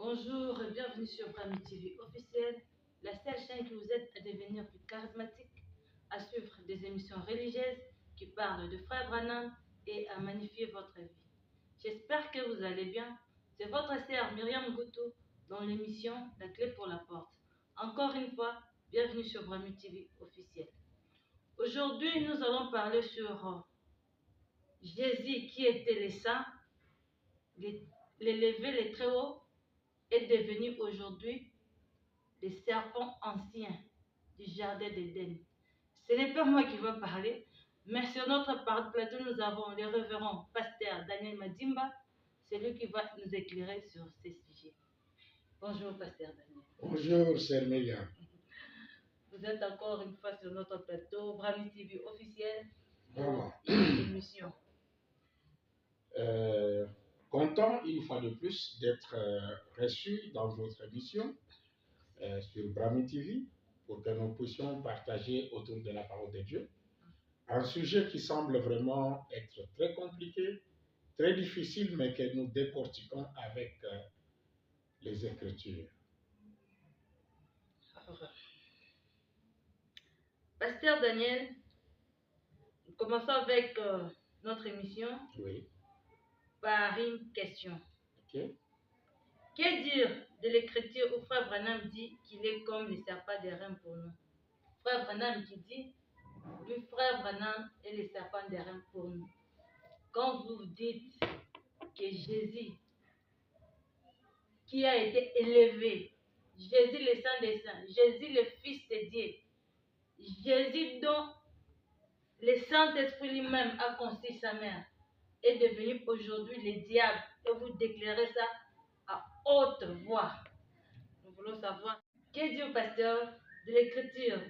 Bonjour et bienvenue sur Brahmi TV officiel, la seule chaîne qui vous aide à devenir plus charismatique, à suivre des émissions religieuses qui parlent de Frère Branham et à magnifier votre vie. J'espère que vous allez bien. C'est votre sœur Myriam Goutou dans l'émission La clé pour la porte. Encore une fois, bienvenue sur Brahmi TV officiel. Aujourd'hui, nous allons parler sur Jésus qui était les saints, l'élevé, les très hauts, est devenu aujourd'hui le serpent ancien du jardin d'Éden. Ce n'est pas moi qui vais parler, mais sur notre plateau, nous avons le révérend pasteur Daniel Madimba. C'est lui qui va nous éclairer sur ces sujets. Bonjour, pasteur Daniel. Bonjour, sœur Myriam. Vous êtes encore une fois sur notre plateau, Brahmi TV officiel, Vraiment. une émission. Content une fois de plus d'être reçu dans votre émission sur Brahmi TV pour que nous puissions partager autour de la parole de Dieu. Un sujet qui semble vraiment être très compliqué, très difficile, mais que nous décortiquons avec les Écritures. Pasteur Daniel, commençons avec notre émission Oui. par une question. Ok. Que dire de l'écriture où Frère Branham dit qu'il est comme le serpent des reins pour nous? Frère Branham qui dit, lui, Frère Branham est le serpent des reins pour nous. Quand vous dites que Jésus, qui a été élevé, Jésus le Saint des Saints, Jésus le Fils de Dieu, Jésus dont le Saint-Esprit lui-même a conçu sa mère, est devenu aujourd'hui le diable, et vous déclarez ça à haute voix. Nous voulons savoir, que dit au pasteur de l'écriture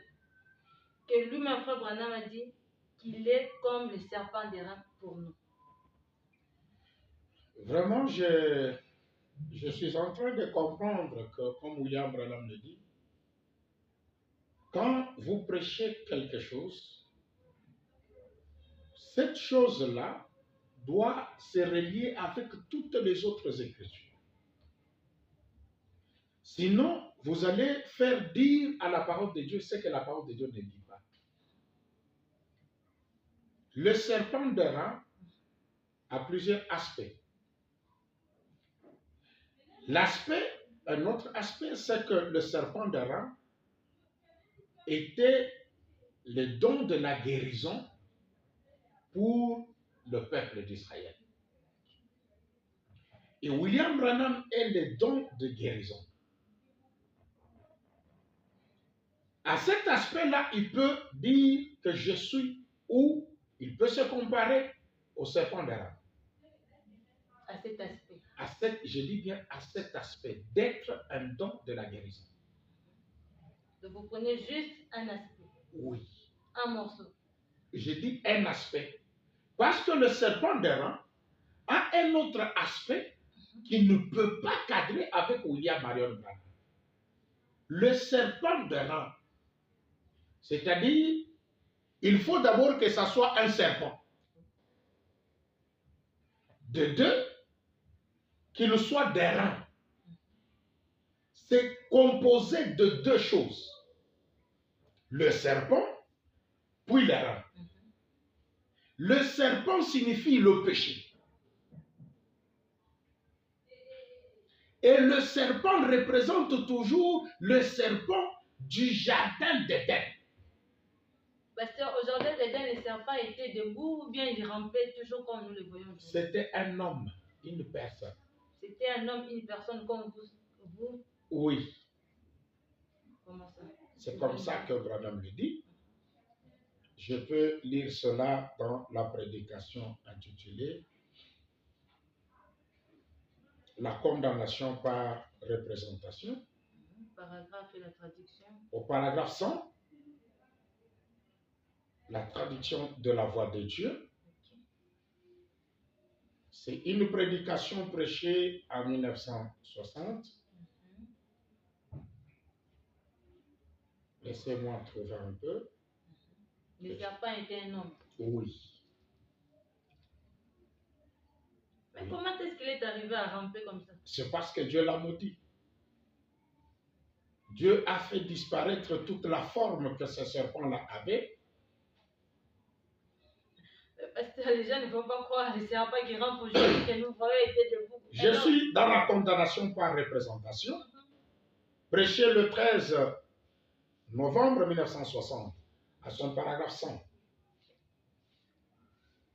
que lui-même, Frère Branham, a dit qu'il est comme le serpent des reins pour nous? Vraiment, je suis en train de comprendre que, comme William Branham le dit, quand vous prêchez quelque chose, cette chose-là doit se relier avec toutes les autres Écritures. Sinon, vous allez faire dire à la parole de Dieu ce que la parole de Dieu ne dit pas. Le serpent de reins a plusieurs aspects. Un autre aspect, c'est que le serpent de reins était le don de la guérison pour le peuple d'Israël. Et William Branham est le don de guérison. À cet aspect-là, il peut dire que je suis, ou il peut se comparer au serpent de reins. À cet aspect. Je dis bien à cet aspect, d'être un don de la guérison. Donc vous prenez juste un aspect. Oui. Un morceau. Je dis un aspect. Parce que le serpent de reins a un autre aspect qui ne peut pas cadrer avec William Marion Branham. Le serpent de reins, c'est-à-dire, il faut d'abord que ça soit un serpent. De deux, qu'il soit des reins. C'est composé de deux choses. Le serpent, puis les reins. Le serpent signifie le péché. Et le serpent représente toujours le serpent du jardin d'Éden. Parce qu'au jardin d'Éden, le serpent était debout ou bien il rampait toujours comme nous le voyons? C'était un homme, une personne. C'était un homme, une personne comme vous? Oui. Comment ça? C'est comme ça que Branham le dit. Je peux lire cela dans la prédication intitulée La condamnation par représentation. Paragraphe et la traduction. Au paragraphe 100, la traduction de la voix de Dieu. C'est une prédication prêchée en 1960. Laissez-moi trouver un peu. Le serpent était un homme. Oui. Mais comment est-ce qu'il est arrivé à ramper comme ça? C'est parce que Dieu l'a maudit. Dieu a fait disparaître toute la forme que ce serpent-là avait. Parce que les gens ne vont pas croire, les serpents qui rampent aujourd'hui que nous voyons étaient debout. Je suis dans la condamnation par représentation, prêché le 13 novembre 1960, à son paragraphe 100.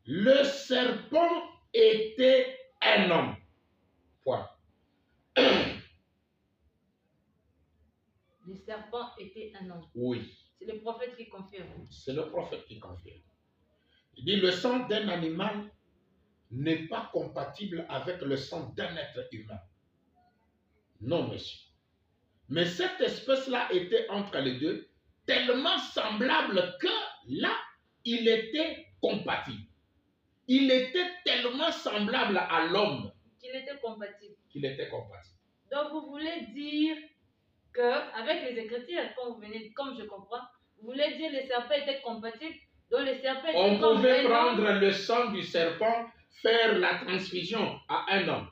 Le serpent était un homme. Point. Le serpent était un homme. Oui. C'est le prophète qui confirme. C'est le prophète qui confirme. Il dit le sang d'un animal n'est pas compatible avec le sang d'un être humain. Non, monsieur. Mais cette espèce-là était entre les deux, tellement semblable que là, il était compatible. Il était tellement semblable à l'homme Qu'il était compatible. qu'il était compatible. Donc vous voulez dire qu'avec les Écritures, comme je comprends, vous voulez dire que les serpents étaient compatibles. Donc les serpents étaient On comme pouvait un homme. prendre le sang du serpent, faire la transfusion à un homme.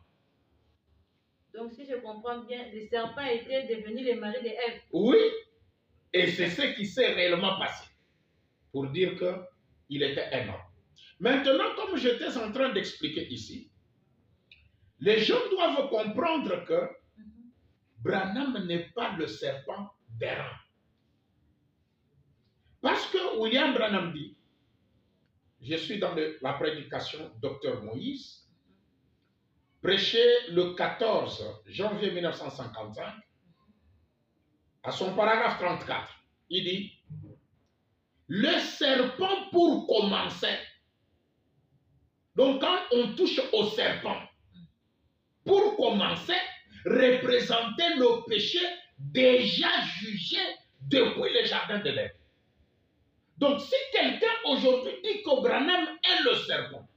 Donc si je comprends bien, les serpents étaient devenus les maris d'Ève. Oui, et c'est ce qui s'est réellement passé, pour dire qu'il était un homme. Maintenant, comme j'étais en train d'expliquer ici, les gens doivent comprendre que Branham n'est pas le serpent d'Aaron. Parce que William Branham dit, je suis dans la prédication Dr Moïse, prêché le 14 janvier 1955, à son paragraphe 34, il dit, le serpent pour commencer. Donc quand on touche au serpent, pour commencer, représentait le péché déjà jugé depuis le jardin de l'Èden. Donc si quelqu'un aujourd'hui dit que Branham est le serpent,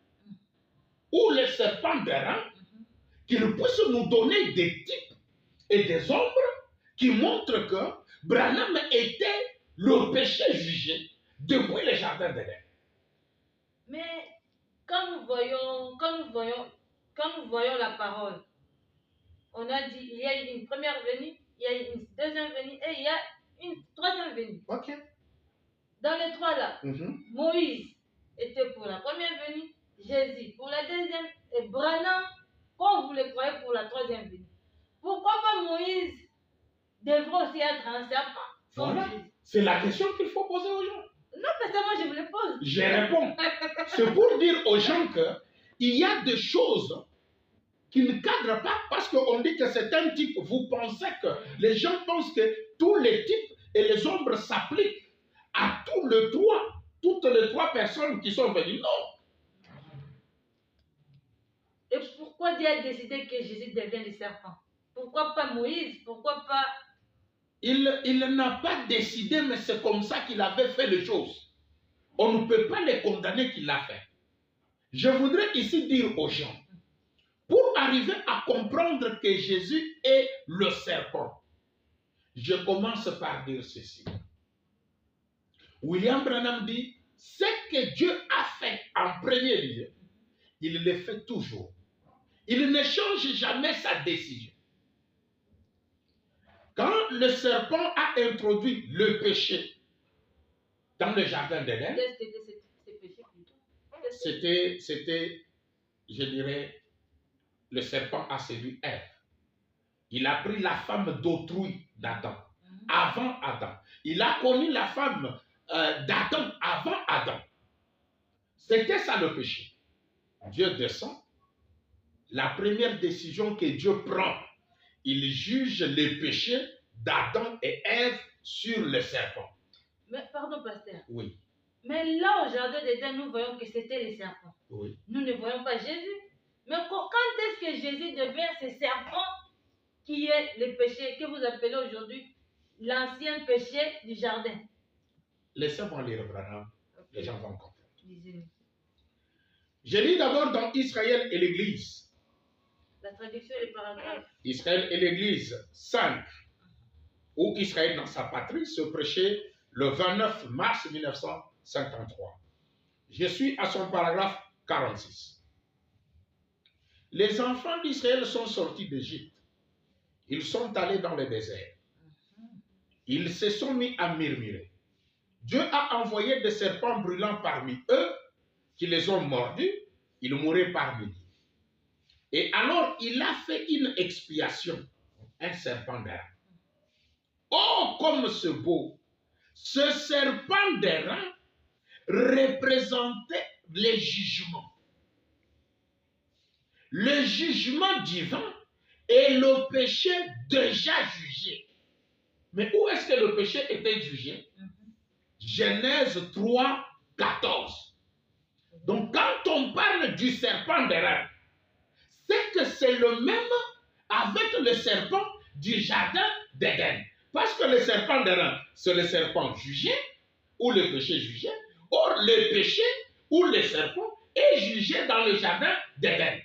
ou le serpent d'Aaron, qu'il puisse nous donner des types et des ombres qui montrent que Branham était le péché jugé depuis le jardin d'Éden. Mais quand nous voyons la parole, on a dit il y a une première venue, il y a une deuxième venue et il y a une troisième venue. Ok. Dans les trois là, Moïse était pour la première venue, Jésus pour la deuxième et Branham, comme vous le croyez, pour la troisième venue. Pourquoi pas Moïse devrait aussi être un serpent? Voilà. C'est la question qu'il faut poser aux gens. Non, mais c'est moi je vous le pose. Je réponds. C'est pour dire aux gens qu'il y a des choses qui ne cadrent pas parce qu'on dit que c'est un type. Vous pensez que les gens pensent que tous les types et les ombres s'appliquent à toutes les trois personnes qui sont venues. Non. Et pourquoi Dieu a décidé que Jésus devienne le serpent? Pourquoi pas Moïse? Pourquoi pas... Il n'a pas décidé, mais c'est comme ça qu'il avait fait les choses. On ne peut pas les condamner qu'il l'a fait. Je voudrais ici dire aux gens, pour arriver à comprendre que Jésus est le serpent, je commence par dire ceci. William Branham dit, ce que Dieu a fait en premier lieu, il le fait toujours. Il ne change jamais sa décision. Quand le serpent a introduit le péché dans le jardin d'Éden, qu'est-ce que c'était ce péché plutôt? C'était, je dirais, le serpent a séduit Ève. Il a pris la femme d'autrui d'Adam, avant Adam. Il a connu la femme d'Adam avant Adam. C'était ça le péché. Dieu descend. La première décision que Dieu prend, il juge les péchés d'Adam et Ève sur le serpent. Mais pardon, pasteur. Oui. Mais là, au jardin d'Éden, nous voyons que c'était les serpents. Oui. Nous ne voyons pas Jésus. Mais quand est-ce que Jésus devient ce serpent qui est le péché que vous appelez aujourd'hui l'ancien péché du jardin? Laissez-moi lire, Branham. Okay. Les gens vont comprendre. Lisez-nous. Je lis d'abord dans Israël et l'Église. La traduction est paragraphe. Israël et l'Église 5, où Israël dans sa patrie se prêchait le 29 mars 1953. Je suis à son paragraphe 46. Les enfants d'Israël sont sortis d'Égypte. Ils sont allés dans le désert. Ils se sont mis à murmurer. Dieu a envoyé des serpents brûlants parmi eux qui les ont mordus. Ils mouraient parmi eux. Et alors, il a fait une expiation, un serpent d'airain. Oh, comme c'est beau! Ce serpent d'airain représentait les jugements. Le jugement divin et le péché déjà jugé. Mais où est-ce que le péché était jugé? Genèse 3, 14. Donc, quand on parle du serpent d'airain, c'est que c'est le même avec le serpent du jardin d'Éden. Parce que le serpent d'airain, c'est le serpent jugé, ou le péché jugé. Or, le péché ou le serpent est jugé dans le jardin d'Éden.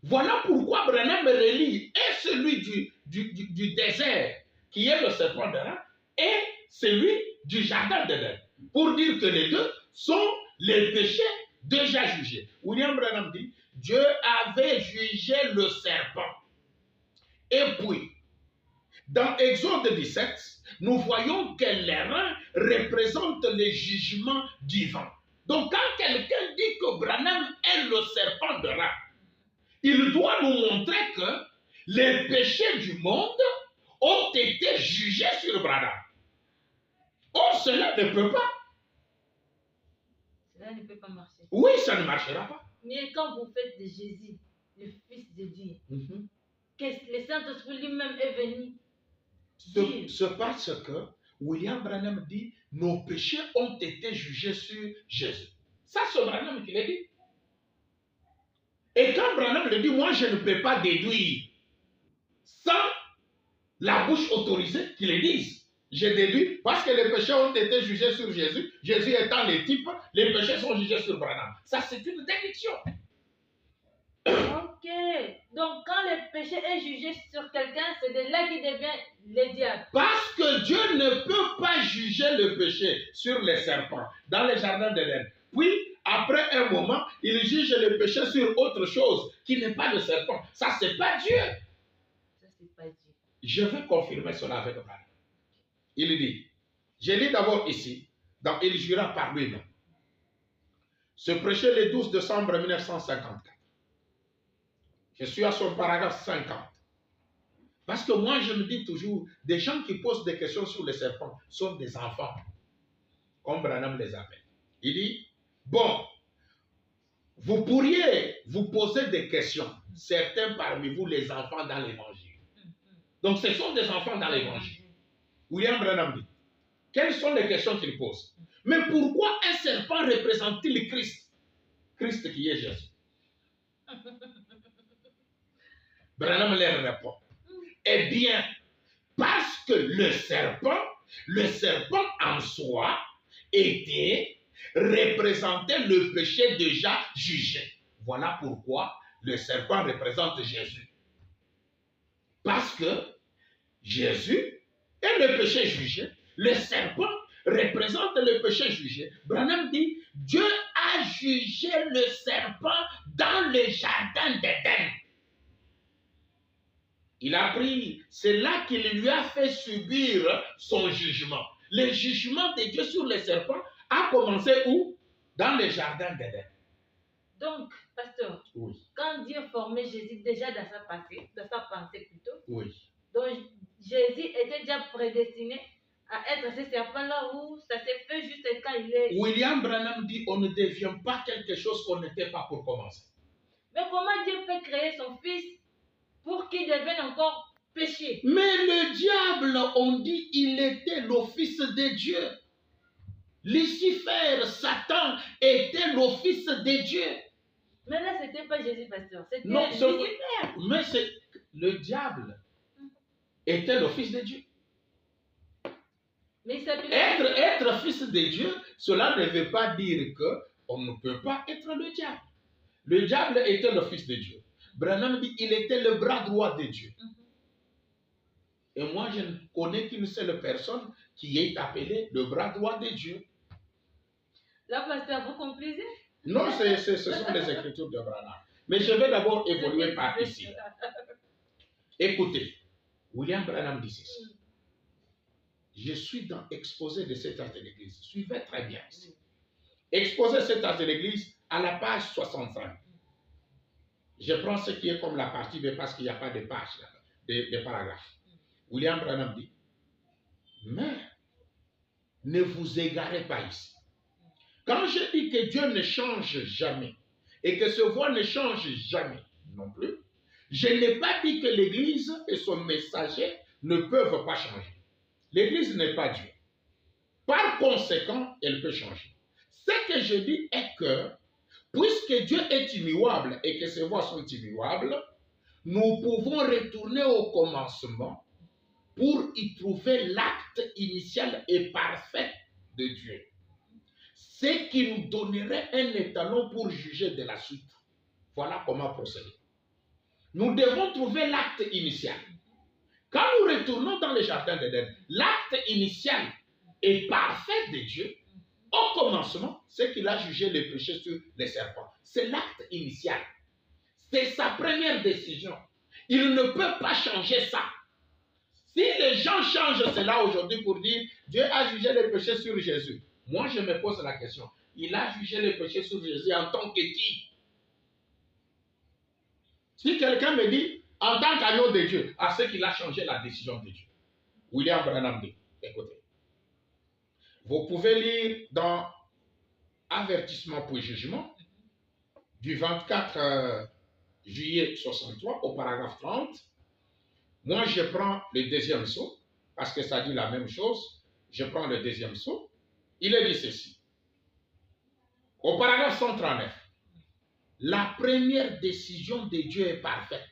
Voilà pourquoi Branham relie et celui du désert, qui est le serpent d'airain, et celui du jardin d'Éden. Pour dire que les deux sont les péchés déjà jugés. William Branham dit, Dieu avait jugé le serpent. Et puis, dans Exode 17, nous voyons que l'airain représente les jugements divins. Donc, quand quelqu'un dit que Branham est le serpent d'airain, il doit nous montrer que les péchés du monde ont été jugés sur Branham. Or, cela ne peut pas. Cela ne peut pas marcher. Oui, ça ne marchera pas. Mais quand vous faites de Jésus, le Fils de Dieu, que le Saint-Esprit lui-même est venu dire. C'est parce que William Branham dit nos péchés ont été jugés sur Jésus. Ça, c'est Branham qui l'a dit. Et quand Branham le dit, moi je ne peux pas déduire sans la bouche autorisée qu'il le dise. Je déduis parce que les péchés ont été jugés sur Jésus. Jésus étant le type, les péchés sont jugés sur Branham. Ça, c'est une déduction. Ok. Donc, quand le péché est jugé sur quelqu'un, c'est de là qu'il devient le diable. Parce que Dieu ne peut pas juger le péché sur les serpents dans le jardin d'Éden. Puis, après un moment, il juge le péché sur autre chose qui n'est pas le serpent. Ça, c'est pas Dieu. Ça, c'est pas Dieu. Je veux confirmer cela avec Branham. Il dit, je lis d'abord ici, dans Il jura par lui-même. Ce prêché le 12 décembre 1954. Je suis à son paragraphe 50. Parce que moi, je me dis toujours, des gens qui posent des questions sur les serpents sont des enfants, comme Branham les appelle. Il dit, bon, vous pourriez vous poser des questions, certains parmi vous, les enfants dans l'évangile. Donc, ce sont des enfants dans l'évangile. William Branham dit, quelles sont les questions qu'il pose? Mais pourquoi un serpent représente-t-il Christ? Christ qui est Jésus. Branham leur répond, eh bien, parce que le serpent en soi représentait le péché déjà jugé. Voilà pourquoi le serpent représente Jésus. Parce que Jésus est le péché jugé. Le serpent représente le péché jugé. Branham dit, Dieu a jugé le serpent dans le jardin d'Éden. Il a pris, c'est là qu'il lui a fait subir son jugement. Le jugement de Dieu sur les serpents a commencé où? Dans le jardin d'Éden. Donc, pasteur, oui. Quand Dieu formait Jésus déjà dans sa pensée plutôt, oui. Donc Jésus était déjà prédestiné à être ce serpent-là où ça s'est fait juste quand il est... William Branham dit on ne devient pas quelque chose qu'on n'était pas pour commencer. Mais comment Dieu peut créer son fils pour qu'il devienne encore péché? Mais le diable, on dit, il était le fils de Dieu. Lucifer, Satan, était le fils de Dieu. Mais là, ce n'était pas Jésus, pasteur. C'était Lucifer. Mais le diable était le fils de Dieu. Mais être fils de Dieu, cela ne veut pas dire qu'on ne peut pas être le diable. Le diable était le fils de Dieu. Branham dit qu'il était le bras droit de Dieu. Et moi, je ne connais qu'une seule personne qui est appelée le bras droit de Dieu. Là, pasteur, vous conclusez? Non, ce sont les écritures de Branham. Mais je vais d'abord évoluer par ici. Écoutez, William Branham dit ceci. Je suis dans exposé de cet âge de l'Église. Suivez très bien ici. Exposé de cet âge de l'Église à la page 65. Je prends ce qui est comme la partie B parce qu'il n'y a pas de page, de paragraphe. William Branham dit, mais ne vous égarez pas ici. Quand je dis que Dieu ne change jamais et que ce voix ne change jamais non plus, je n'ai pas dit que l'Église et son messager ne peuvent pas changer. L'Église n'est pas Dieu. Par conséquent, elle peut changer. Ce que je dis est que, puisque Dieu est immuable et que ses voix sont immuables, nous pouvons retourner au commencement pour y trouver l'acte initial et parfait de Dieu. Ce qui nous donnerait un étalon pour juger de la suite. Voilà comment procéder. Nous devons trouver l'acte initial. Quand nous retournons dans le jardin d'Éden, l'acte initial et parfait de Dieu, au commencement, c'est qu'il a jugé les péchés sur les serpents. C'est l'acte initial. C'est sa première décision. Il ne peut pas changer ça. Si les gens changent cela aujourd'hui pour dire Dieu a jugé les péchés sur Jésus, moi je me pose la question. Il a jugé les péchés sur Jésus en tant que qui? Si quelqu'un me dit en tant qu'agneau de Dieu, à ce qu'il a changé la décision de Dieu. William Branham dit, écoutez, vous pouvez lire dans Avertissement puis Jugement du 24 juillet 63 au paragraphe 30. Moi, je prends le deuxième saut, parce que ça dit la même chose. Je prends le deuxième saut. Il est dit ceci. Au paragraphe 139, la première décision de Dieu est parfaite.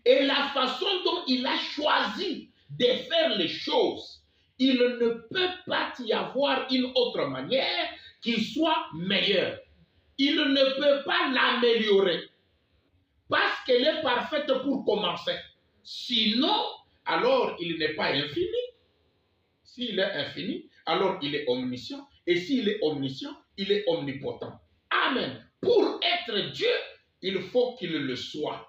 Et la façon dont il a choisi de faire les choses, il ne peut pas y avoir une autre manière qui soit meilleure. Il ne peut pas l'améliorer. Parce qu'elle est parfaite pour commencer. Sinon, alors il n'est pas infini. S'il est infini, alors il est omniscient. Et s'il est omniscient, il est omnipotent. Amen. Pour être Dieu, il faut qu'il le soit.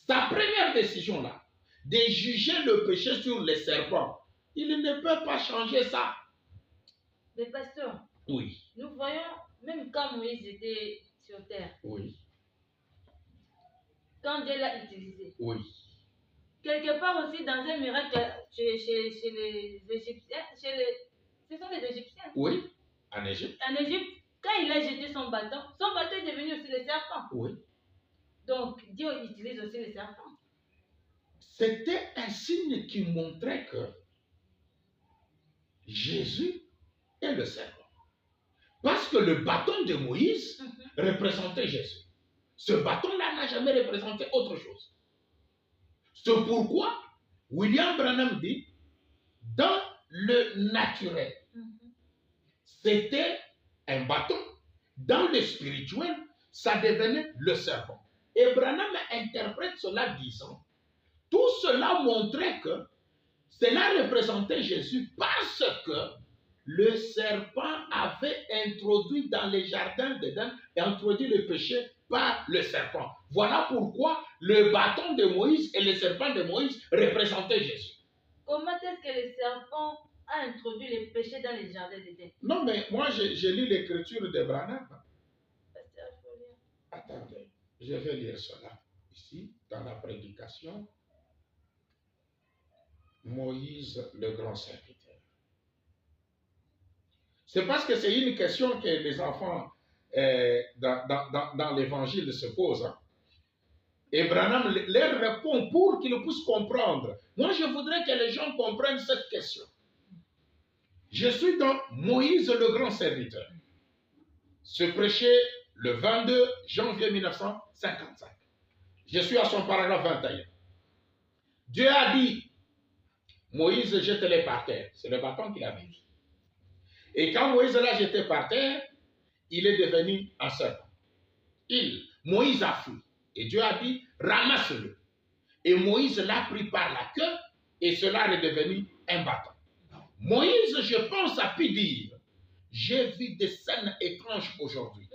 Sa première décision là, de juger le péché sur les serpents, il ne peut pas changer ça. Mais pasteur, oui. Nous voyons, même quand Moïse était sur terre, oui. Quand Dieu l'a utilisé, oui. Quelque part aussi dans un miracle chez les Égyptiens, ce sont les Égyptiens. Oui, en Égypte. En Égypte, quand il a jeté son bâton est devenu aussi le serpent. Oui. Donc, Dieu utilise aussi les serpents. C'était un signe qui montrait que Jésus est le serpent. Parce que le bâton de Moïse représentait Jésus. Ce bâton-là n'a jamais représenté autre chose. C'est pourquoi William Branham dit, dans le naturel, c'était un bâton. Dans le spirituel, ça devenait le serpent. Et Branham interprète cela disant, tout cela montrait que cela représentait Jésus parce que le serpent avait introduit dans les jardins d'Éden et introduit le péché par le serpent. Voilà pourquoi le bâton de Moïse et le serpent de Moïse représentaient Jésus. Comment est-ce que le serpent a introduit le péché dans les jardins d'Éden? Non, mais moi, j'ai lu l'écriture de Branham. Attendez, je vais lire cela ici, dans la prédication. Moïse, le grand serviteur. C'est parce que c'est une question que les enfants dans l'évangile se posent. Hein. Et Branham leur répond pour qu'ils puissent comprendre. Moi, je voudrais que les gens comprennent cette question. Je suis dans Moïse, le grand serviteur. Ce prêché le 22 janvier 1955. Je suis à son paragraphe 21. Dieu a dit, Moïse, jette-les par terre. C'est le bâton qu'il avait dit. Et quand Moïse l'a jeté par terre, il est devenu un serpent. Moïse a fui. Et Dieu a dit, ramasse-le. Et Moïse l'a pris par la queue et cela est devenu un bâton. Moïse, je pense, a pu dire, j'ai vu des scènes étranges aujourd'hui.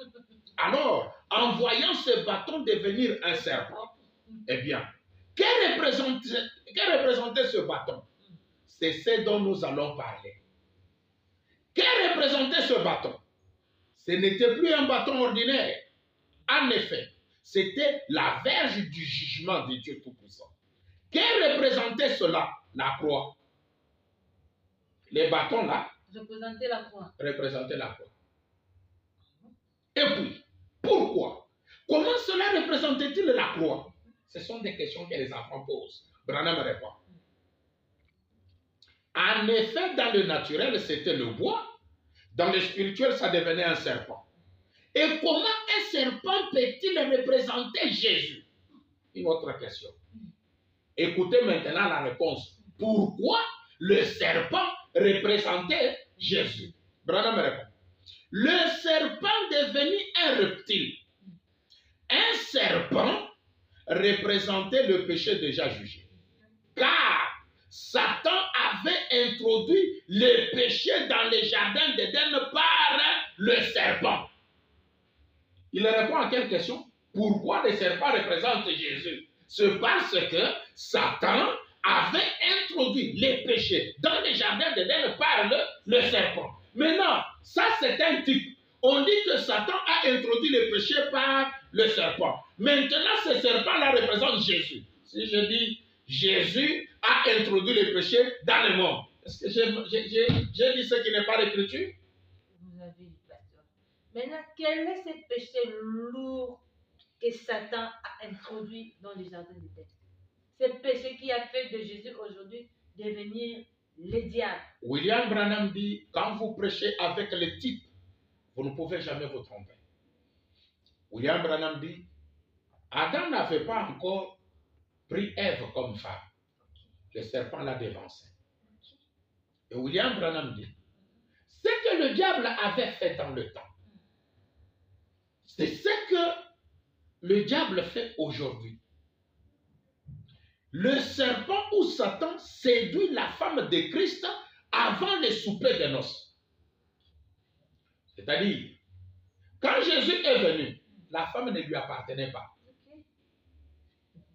Alors, en voyant ce bâton devenir un serpent, eh bien, que représentait ce bâton? c'est ce dont nous allons parler. Qu'est représentait ce bâton? Ce n'était plus un bâton ordinaire. En effet, c'était la verge du jugement de Dieu Tout-Puissant. Qu'est représentait cela? La croix. Les bâtons là représentaient la croix. Représentaient la croix. Et puis, pourquoi? Comment cela représentait-il la croix? Ce sont des questions que les enfants posent. Branham répond. En effet, dans le naturel, c'était le bois. Dans le spirituel, ça devenait un serpent. Et comment un serpent peut-il représenter Jésus? Une autre question. Écoutez maintenant la réponse. Pourquoi le serpent représentait Jésus? Branham répond. Le serpent devenu un reptile. Un serpent représentait le péché déjà jugé. Car Satan avait introduit le péché dans le jardin d'Éden par le serpent. Il répond à quelle question? Pourquoi le serpent représente Jésus? C'est parce que Satan avait introduit les péchés dans le jardin d'Éden par le serpent. Maintenant, ça c'est un type. On dit que Satan a introduit les péchés par le serpent. Maintenant, ce serpent-là représente Jésus. Si je dis Jésus a introduit les péchés dans le monde, est-ce que j'ai dit ce qui n'est pas l'écriture? Vous avez dit, pasteur. Maintenant, quel est ce péché lourd que Satan a introduit dans le jardin d'Éden? Ce péché qui a fait de Jésus aujourd'hui devenir le diable. William Branham dit, quand vous prêchez avec le type, vous ne pouvez jamais vous tromper. William Branham dit, Adam n'avait pas encore pris Ève comme femme. Le serpent l'a dévancé. Et William Branham dit, ce que le diable avait fait dans le temps, c'est ce que le diable fait aujourd'hui. Le serpent ou Satan séduit la femme de Christ avant le souper de noces. C'est-à-dire, quand Jésus est venu, la femme ne lui appartenait pas. Okay.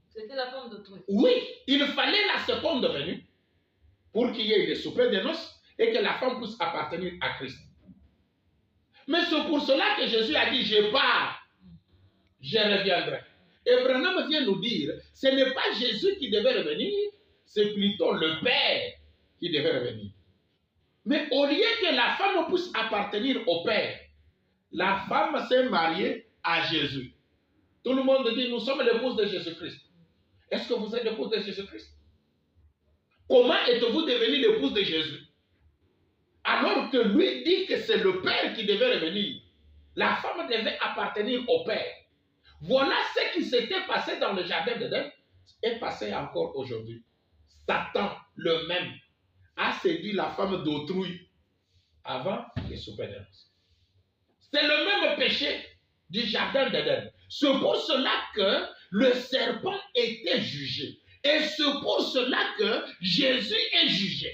C'était la femme d'autrui. Oui, il fallait la seconde venue pour qu'il y ait le souper de noces et que la femme puisse appartenir à Christ. Mais c'est pour cela que Jésus a dit, je pars, je reviendrai. Et Branham vient nous dire, ce n'est pas Jésus qui devait revenir, c'est plutôt le Père qui devait revenir. Mais au lieu que la femme puisse appartenir au Père, la femme s'est mariée à Jésus. Tout le monde dit, nous sommes l'épouse de Jésus-Christ. Est-ce que vous êtes l'épouse de Jésus-Christ? Comment êtes-vous devenu l'épouse de Jésus? Alors que lui dit que c'est le Père qui devait revenir. La femme devait appartenir au Père. Voilà ce qui s'était passé dans le jardin d'Éden est passé encore aujourd'hui. Satan, le même, a séduit la femme d'autrui avant le souper de noces. C'est le même péché du jardin d'Éden. C'est pour cela que le serpent était jugé. Et c'est pour cela que Jésus est jugé.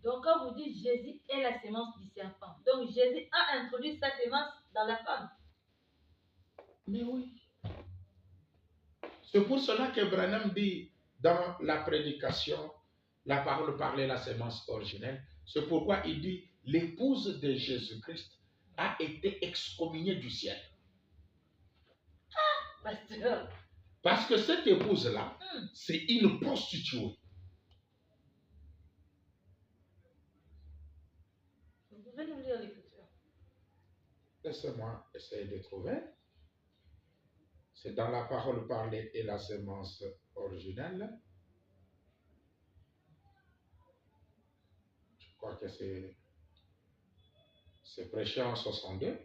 Donc quand vous dites Jésus est la sémence du serpent, donc Jésus a introduit sa sémence dans la femme. Mais oui. C'est pour cela que Branham dit dans la prédication, la parole parlée, la sémence originelle, c'est pourquoi il dit l'épouse de Jésus-Christ a été excommuniée du ciel. Pasteur. Parce que cette épouse-là, c'est une prostituée. Vous pouvez nous lire l'écriture. Laissez-moi essayer de trouver. C'est dans la parole parlée et la sémence originelle. Je crois que c'est prêché en 62.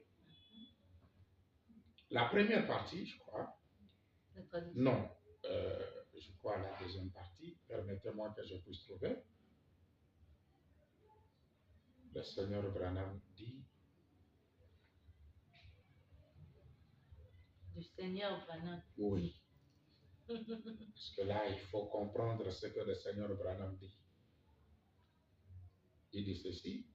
La première partie, je crois. Non, je crois la deuxième partie. Permettez-moi que je puisse trouver. Le Seigneur Branham dit. Du Seigneur Branham. Oui. Parce que là, il faut comprendre ce que le Seigneur Branham dit. Il dit ceci.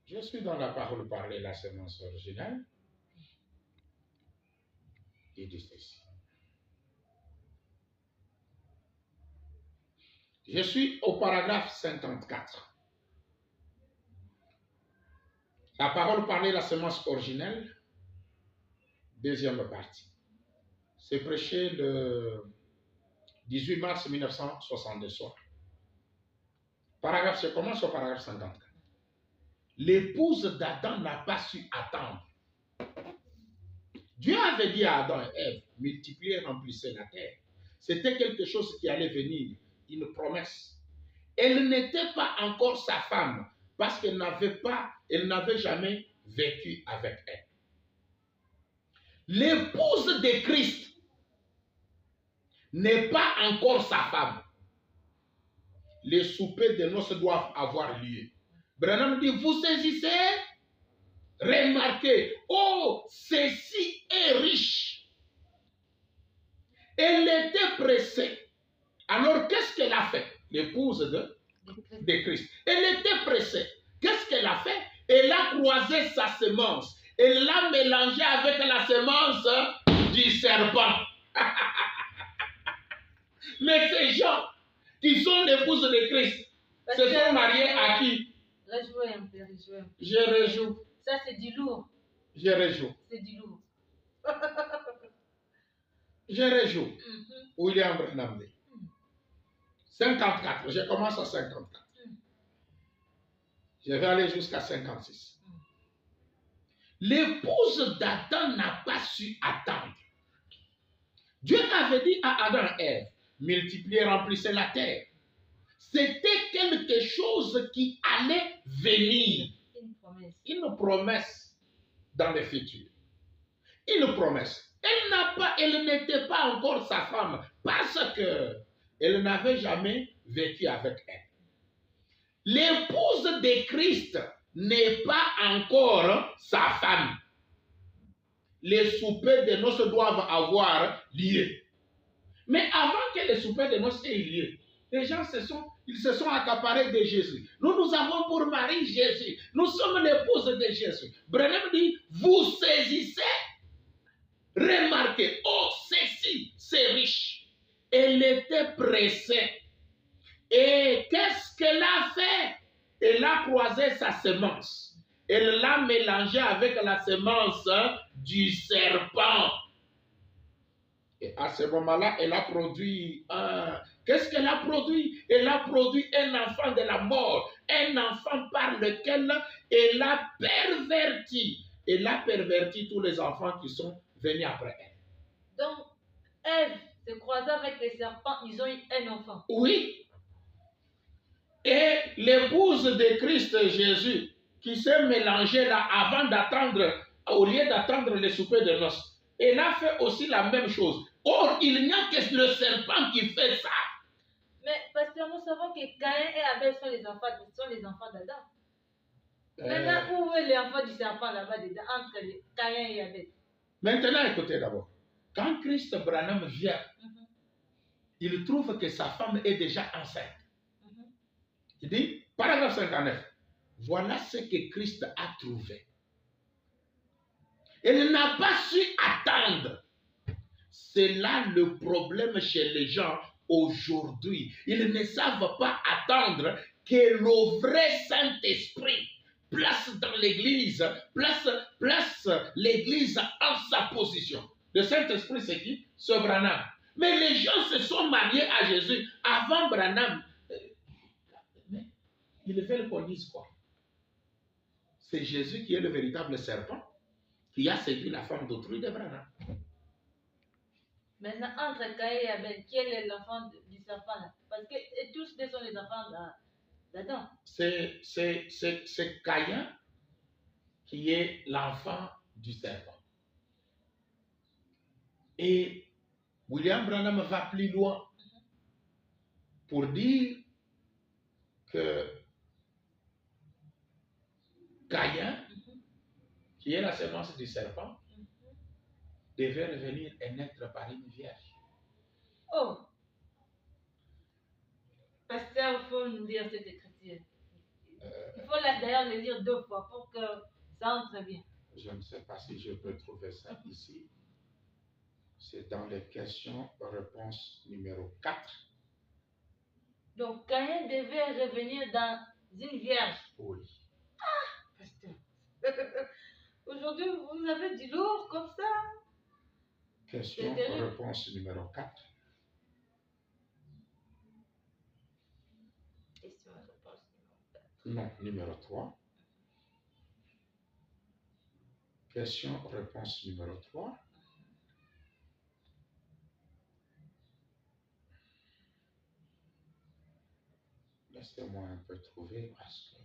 Je suis dans la parole parlée, la sémence originale. il dit ceci. Je suis au paragraphe 54. La parole parlait de la semence originelle, deuxième partie. C'est prêché le 18 mars 1962 soir. Paragraphe, je commence au paragraphe 54. L'épouse d'Adam n'a pas su attendre. Dieu avait dit à Adam et Ève, multipliez, remplissez la terre. C'était quelque chose qui allait venir, une promesse. Elle n'était pas encore sa femme parce qu'elle n'avait jamais vécu avec elle. L'épouse de Christ n'est pas encore sa femme. Les soupers de noces doivent avoir lieu. Branham dit, vous saisissez? Remarquez, oh, ceci est riche. Elle était pressée. Alors, qu'est-ce qu'elle a fait? L'épouse de Christ. Elle était pressée. Qu'est-ce qu'elle a fait? Elle a croisé sa semence. Elle l'a mélangée avec la semence du serpent. Mais ces gens qui sont l'épouse de Christ se sont mariés à qui? Rejouez un peu, rejouez un peu. Je réjoue. Ça, c'est du lourd. Je réjoue. C'est du lourd. Je réjoue. William Branham. 54. Je commence à 54. Je vais aller jusqu'à 56. L'épouse d'Adam n'a pas su attendre. Dieu avait dit à Adam et Ève, multipliez, remplissez la terre. C'était quelque chose qui allait venir. Une promesse. Une promesse dans le futur. Une promesse. Elle n'était pas encore sa femme parce qu'elle n'avait jamais vécu avec elle. L'épouse de Christ n'est pas encore sa femme. Les soupers de noces doivent avoir lieu. Mais avant que les soupers de noces aient lieu, les gens se sont accaparés de Jésus. Nous avons pour mari Jésus. Nous sommes l'épouse de Jésus. Branham dit, vous saisissez. Remarquez, oh, ceci, c'est riche. Elle était pressée. Et qu'est-ce qu'elle a fait? Elle a croisé sa semence. Elle l'a mélangée avec la semence du serpent. Et à ce moment-là, elle a produit qu'est-ce qu'elle a produit? Elle a produit un enfant de la mort. Un enfant par lequel elle a perverti. Elle a perverti tous les enfants qui sont venus après elle. Donc, Ève se croisant avec les serpents, ils ont eu un enfant. Oui. Et l'épouse de Christ Jésus, qui s'est mélangée là avant d'attendre, au lieu d'attendre le souper de noces, elle a fait aussi la même chose. Or, il n'y a que le serpent qui fait ça. Mais parce que nous savons que Caïn et Abel sont les enfants d'Adam. Maintenant, où est l'enfant du serpent là-bas dedans, entre Caïn et Abel? Maintenant, écoutez d'abord. Quand Christ Branham vient, il trouve que sa femme est déjà enceinte. Il dit, paragraphe 59, voilà ce que Christ a trouvé. Elle n'a pas su attendre. C'est là le problème chez les gens aujourd'hui. Ils ne savent pas attendre que le vrai Saint-Esprit place dans l'église, place l'église en sa position. Le Saint-Esprit, c'est qui? C'est Branham. Mais les gens se sont mariés à Jésus avant Branham. Mais ils veulent qu'on dise quoi? C'est Jésus qui est le véritable serpent qui a séduit la femme d'autrui de Branham. Maintenant, entre Caïn et Abel, quel est l'enfant du serpent là? Parce que tous deux sont les enfants d'Adam. C'est Caïn qui est l'enfant du serpent. Et William Branham va plus loin pour dire que Caïn, qui est la semence du serpent, devait revenir et naître par une vierge. Oh! Pasteur, il faut nous lire cette écriture. Il faut d'ailleurs le lire 2 fois pour que ça entre bien. Je ne sais pas si je peux trouver ça ici. C'est dans les questions-réponses numéro 4. Donc, Caïn devait revenir dans une vierge. Oui. Pasteur. Aujourd'hui, vous avez du lourd comme ça. Question-réponse numéro 4. Question-réponse numéro 4. Non, numéro 3. Question-réponse numéro 3. Laissez-moi un peu trouver parce que...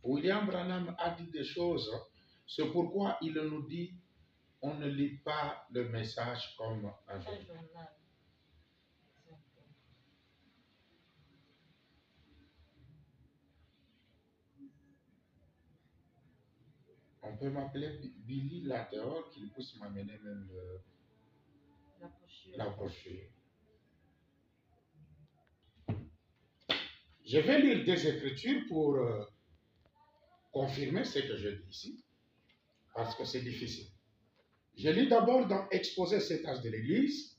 William Branham a dit des choses. C'est pourquoi il nous dit on ne lit pas le message comme un journal. On peut m'appeler Billy là dehors qu'il puisse m'amener même la brochure. Je vais lire des écritures pour confirmer ce que je dis ici, parce que c'est difficile. Je lis d'abord dans Exposé cet âge de l'Église,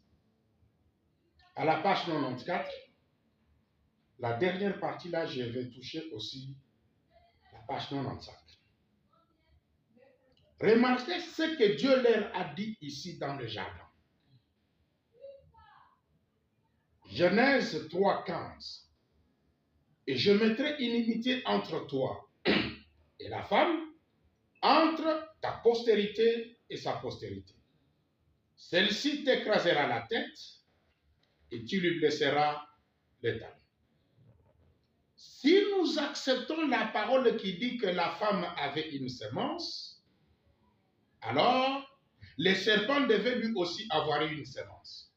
à la page 94. La dernière partie là, je vais toucher aussi la page 95. Remarquez ce que Dieu leur a dit ici dans le jardin. Genèse 3,15. Et je mettrai inimitié entre toi et la femme, entre ta postérité et sa postérité. Celle-ci t'écrasera la tête et tu lui blesseras les talons. Si nous acceptons la parole qui dit que la femme avait une semence, alors le serpent devait lui aussi avoir une semence.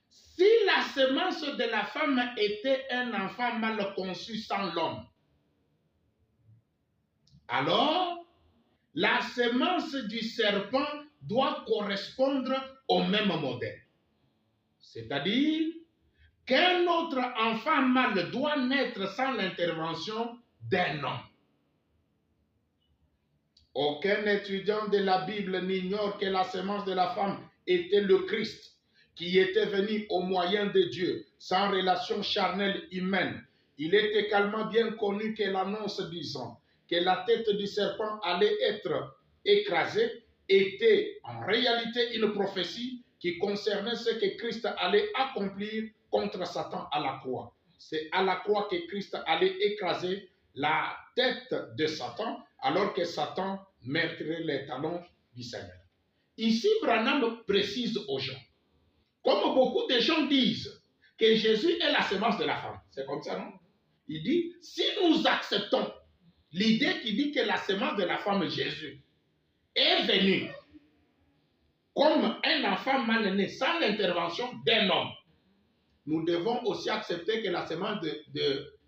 Si la semence de la femme était un enfant mal conçu sans l'homme, alors la semence du serpent doit correspondre au même modèle. C'est-à-dire qu'un autre enfant mâle doit naître sans l'intervention d'un homme. Aucun étudiant de la Bible n'ignore que la semence de la femme était le Christ, qui était venu au moyen de Dieu, sans relation charnelle humaine. Il est également bien connu que l'annonce disant que la tête du serpent allait être écrasée était en réalité une prophétie qui concernait ce que Christ allait accomplir contre Satan à la croix. C'est à la croix que Christ allait écraser la tête de Satan, alors que Satan meurtrait les talons du Seigneur. Ici, Branham précise aux gens, comme beaucoup de gens disent que Jésus est la semence de la femme. C'est comme ça, non? Il dit, si nous acceptons l'idée qui dit que la semence de la femme, Jésus, est venue comme un enfant mal né sans l'intervention d'un homme, nous devons aussi accepter que la semence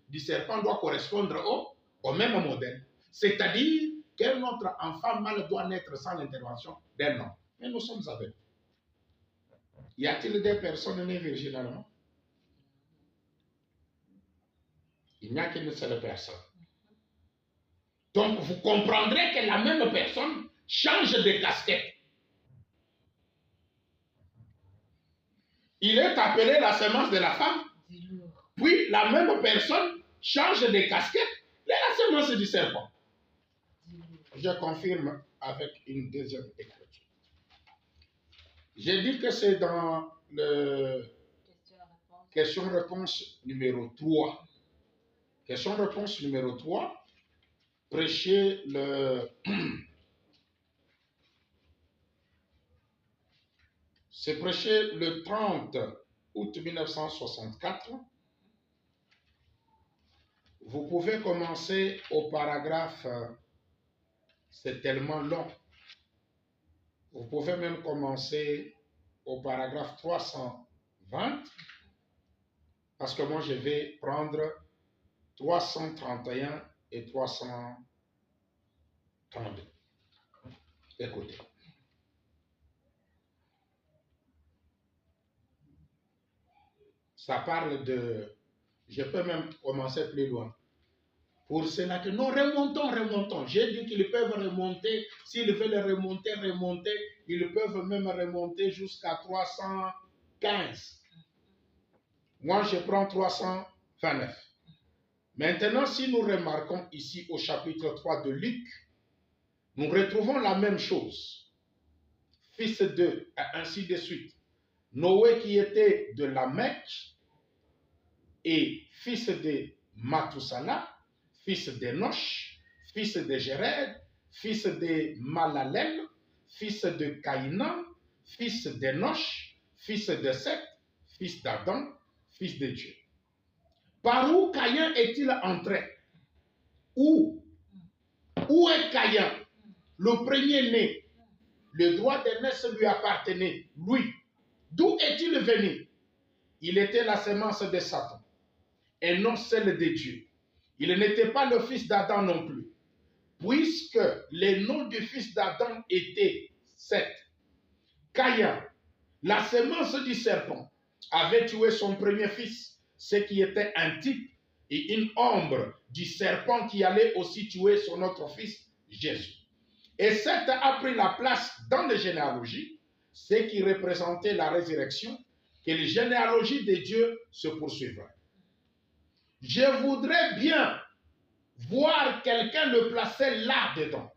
du serpent doit correspondre au même modèle. C'est-à-dire que notre enfant mâle doit naître sans l'intervention d'un homme. Mais nous sommes aveugles. Y a-t-il des personnes nées virginalement? Il n'y a qu'une seule personne. Donc vous comprendrez que la même personne change de casquette. Il est appelé la semence de la femme. Puis la même personne change de casquette. La semence du serpent. Je confirme avec une deuxième écriture. J'ai dit que c'est dans le question-réponse numéro 3. Question-réponse numéro 3. Prêcher le... C'est prêché le 30 août 1964. Vous pouvez commencer au paragraphe, c'est tellement long. Vous pouvez même commencer au paragraphe 320, parce que moi je vais prendre 331 et 332. Écoutez. ça parle de... Je peux même commencer plus loin. Pour cela que nous remontons. J'ai dit qu'ils peuvent remonter. S'ils veulent remonter, ils peuvent même remonter jusqu'à 315. Moi, je prends 329. Maintenant, si nous remarquons ici au chapitre 3 de Luc, nous retrouvons la même chose. Fils de, ainsi de suite. Noé qui était de Lamech et fils de Mathusala, fils d'Enoch, fils de Jéred, fils de Malalel, fils de Caïnan, fils d'Enoch, fils de Seth, fils d'Adam, fils de Dieu. Par où Caïn est-il entré? Où est Caïn? Le premier-né. Le droit d'aînesse lui appartenait, lui. D'où est-il venu? Il était la sémence de Satan et non celle de Dieu. Il n'était pas le fils d'Adam non plus, puisque le nom du fils d'Adam était Seth. Caïn, la sémence du serpent, avait tué son premier fils, ce qui était un type et une ombre du serpent qui allait aussi tuer son autre fils, Jésus. Et Seth a pris la place dans les généalogies, ce qui représentait la résurrection, que les généalogies de Dieu se poursuivraient. Je voudrais bien voir quelqu'un le placer là-dedans,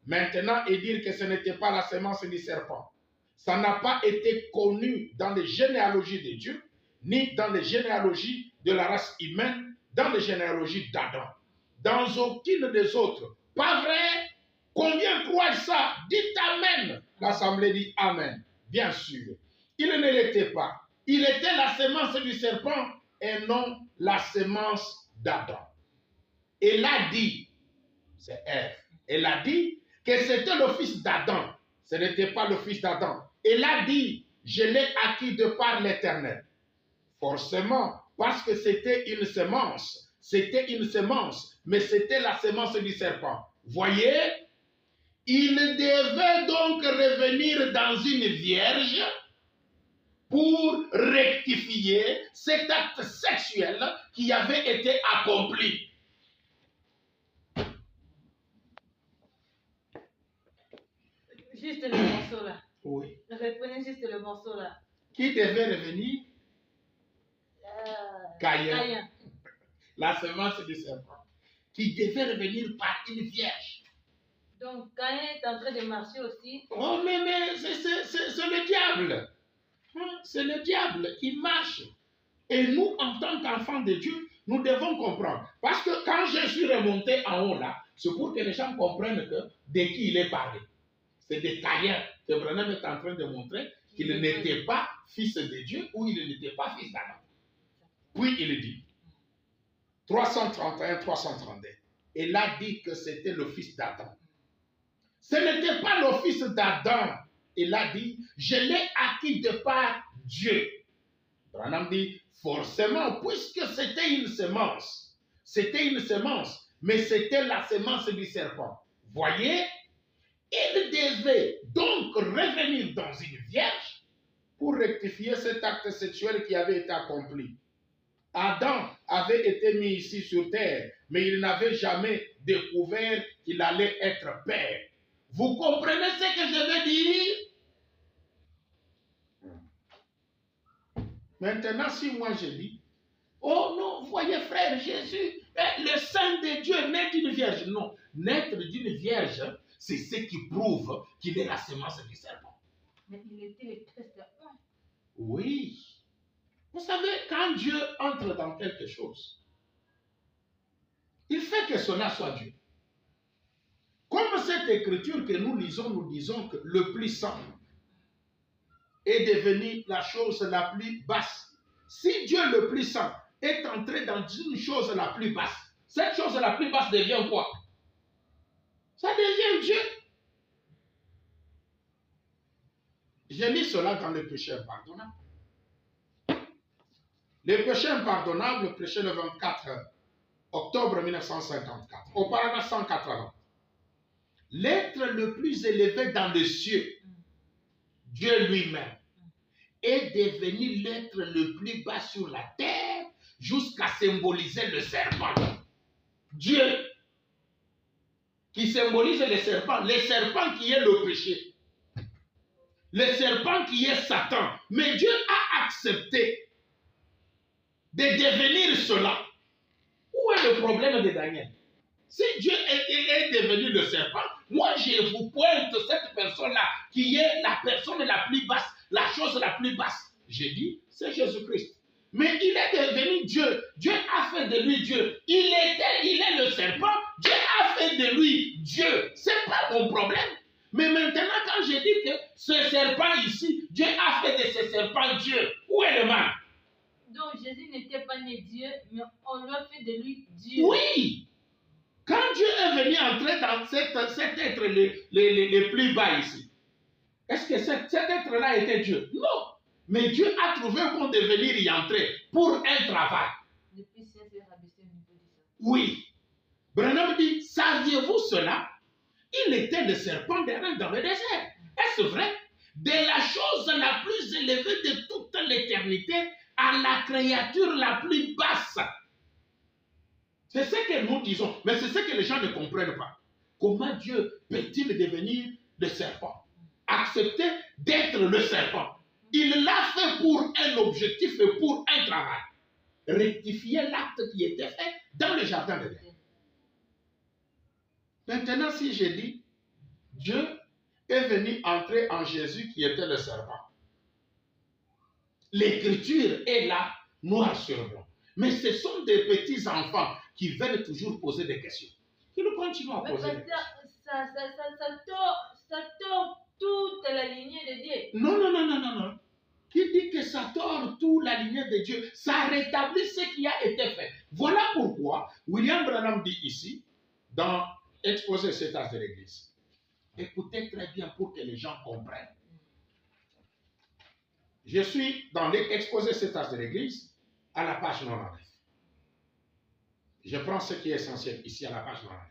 maintenant, et dire que ce n'était pas la sémence du serpent. Ça n'a pas été connu dans les généalogies de Dieu, ni dans les généalogies de la race humaine, dans les généalogies d'Adam. Dans aucune des autres. Pas vrai? Combien croient ça? Dites Amen. L'assemblée dit Amen. Bien sûr. Il ne l'était pas. Il était la sémence du serpent et non la sémence d'Adam. Elle a dit, c'est Ève, elle a dit que c'était le fils d'Adam. Ce n'était pas le fils d'Adam. Elle a dit, je l'ai acquis de par l'Éternel. Forcément, parce que c'était une sémence. C'était une sémence, mais c'était la sémence du serpent. Voyez? Il devait donc revenir dans une vierge pour rectifier cet acte sexuel qui avait été accompli. Juste le morceau là. Oui. Reprenez juste le morceau là. Qui devait revenir? Caïn. La semence du serpent. Qui devait revenir par une vierge. Donc Caïn est en train de marcher aussi. Oh mais c'est le diable. C'est le diable qui marche. Et nous, en tant qu'enfants de Dieu, nous devons comprendre. Parce que quand je suis remonté en haut là, c'est pour que les gens comprennent que de qui il est parlé. C'est de Caïn que Branham est en train de montrer qu'il n'était pas fils de Dieu ou il n'était pas fils d'Adam. Puis il dit, 331, 332, il a dit que c'était le fils d'Adam. Ce n'était pas le fils d'Adam. Il a dit, je l'ai acquis de par Dieu. Branham dit, forcément, puisque c'était une semence, mais c'était la semence du serpent. Voyez, il devait donc revenir dans une vierge pour rectifier cet acte sexuel qui avait été accompli. Adam avait été mis ici sur terre, mais il n'avait jamais découvert qu'il allait être père. Vous comprenez ce que je veux dire? Maintenant, si moi je dis, oh non, voyez frère Jésus, le Saint de Dieu naît d'une vierge. Non, naître d'une vierge, c'est ce qui prouve qu'il est la semence du serpent. Mais il était le test de un. Oui. Vous savez, quand Dieu entre dans quelque chose, il fait que cela soit Dieu. Comme cette écriture que nous lisons, nous disons que le plus saint est devenu la chose la plus basse. Si Dieu le plus saint est entré dans une chose la plus basse, cette chose la plus basse devient quoi? Ça devient Dieu. J'ai mis cela dans le péché impardonnable. Le péché impardonnable, prêché le 24 octobre 1954, au paragraphe 180. L'être le plus élevé dans les cieux, Dieu lui-même, est devenu l'être le plus bas sur la terre jusqu'à symboliser le serpent. Dieu qui symbolise le serpent qui est le péché, le serpent qui est Satan. Mais Dieu a accepté de devenir cela. Où est le problème de Daniel? Si Dieu est devenu le serpent, moi je vous pointe cette personne-là qui est la personne la plus basse, la chose la plus basse. J'ai dit, c'est Jésus-Christ. Mais il est devenu Dieu. Dieu a fait de lui Dieu. Il est le serpent. Dieu a fait de lui Dieu. Ce n'est pas mon problème. Mais maintenant, quand je dis que ce serpent ici, Dieu a fait de ce serpent Dieu, où est le mal? Donc Jésus n'était pas né Dieu, mais on lui a fait de lui Dieu. Oui. Quand Dieu est venu entrer dans cet être le plus bas ici, est-ce que cet être-là était Dieu? Non. Mais Dieu a trouvé qu'on devenir y entrer pour un travail. Le plus saint s'est rabaissé au niveau de ça. Oui. Branham dit, saviez-vous cela? Il était le serpent d'Aaron dans le désert. Est-ce vrai? De la chose la plus élevée de toute l'éternité à la créature la plus basse. C'est ce que nous disons, mais c'est ce que les gens ne comprennent pas. Comment Dieu peut-il devenir le serpent? Accepter d'être le serpent. Il l'a fait pour un objectif et pour un travail. Rectifier l'acte qui était fait dans le jardin d'Éden. Maintenant, si je dis, Dieu est venu entrer en Jésus qui était le serpent. L'écriture est là, noir sur blanc. Mais ce sont des petits enfants qui veulent toujours poser des questions. Ils continuent à poser des questions. Ça tord toute la lignée de Dieu. Non. Qui dit que ça tord toute la lignée de Dieu? Ça rétablit ce qui a été fait. Voilà pourquoi William Branham dit ici, dans Exposer cet âge de l'Église. Écoutez très bien pour que les gens comprennent. Je suis dans l'exposé cet âge de l'Église à la page 99. Je prends ce qui est essentiel ici à la page 99.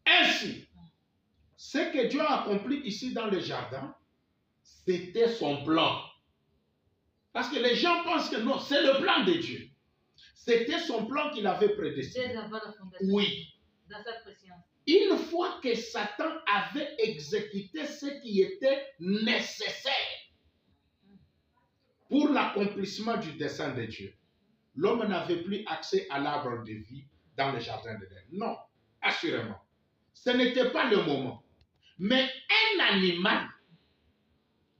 Ainsi, ce que Dieu a accompli ici dans le jardin, c'était son plan. Parce que les gens pensent que non, c'est le plan de Dieu. C'était son plan qu'il avait prédestiné. Dès avant la fondation. Oui. Dans sa préscience. Une fois que Satan avait exécuté ce qui était nécessaire pour l'accomplissement du dessein de Dieu, l'homme n'avait plus accès à l'arbre de vie dans le jardin d'Éden. Non, assurément. Ce n'était pas le moment. Mais un animal,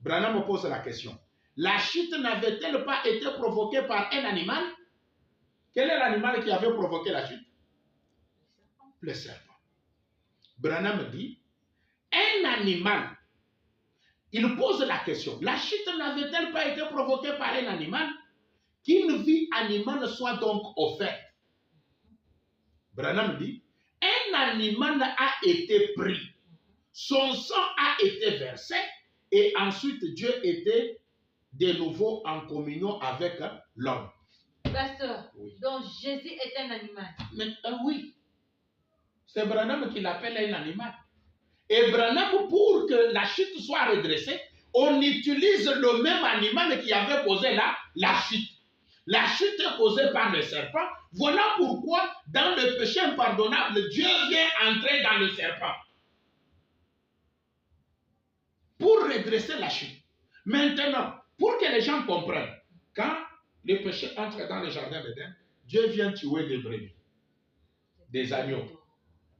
Branham me pose la question, la chute n'avait-elle pas été provoquée par un animal? Quel est l'animal qui avait provoqué la chute? Le serpent. Branham dit, un animal, il pose la question, la chute n'avait-elle pas été provoquée par un animal? Qu'une vie animale soit donc offerte. Branham dit, un animal a été pris, son sang a été versé, et ensuite Dieu était de nouveau en communion avec l'homme. Pasteur, oui. Donc Jésus est un animal. Mais, oui. C'est Branham qui l'appelle un animal. Et Branham, pour que la chute soit redressée, on utilise le même animal qui avait causé la chute. La chute est causée par le serpent. Voilà pourquoi, dans le péché impardonnable, Dieu vient entrer dans le serpent. Pour redresser la chute. Maintenant, pour que les gens comprennent, quand le péché entre dans le jardin d'Éden, Dieu vient tuer des brebis, des agneaux.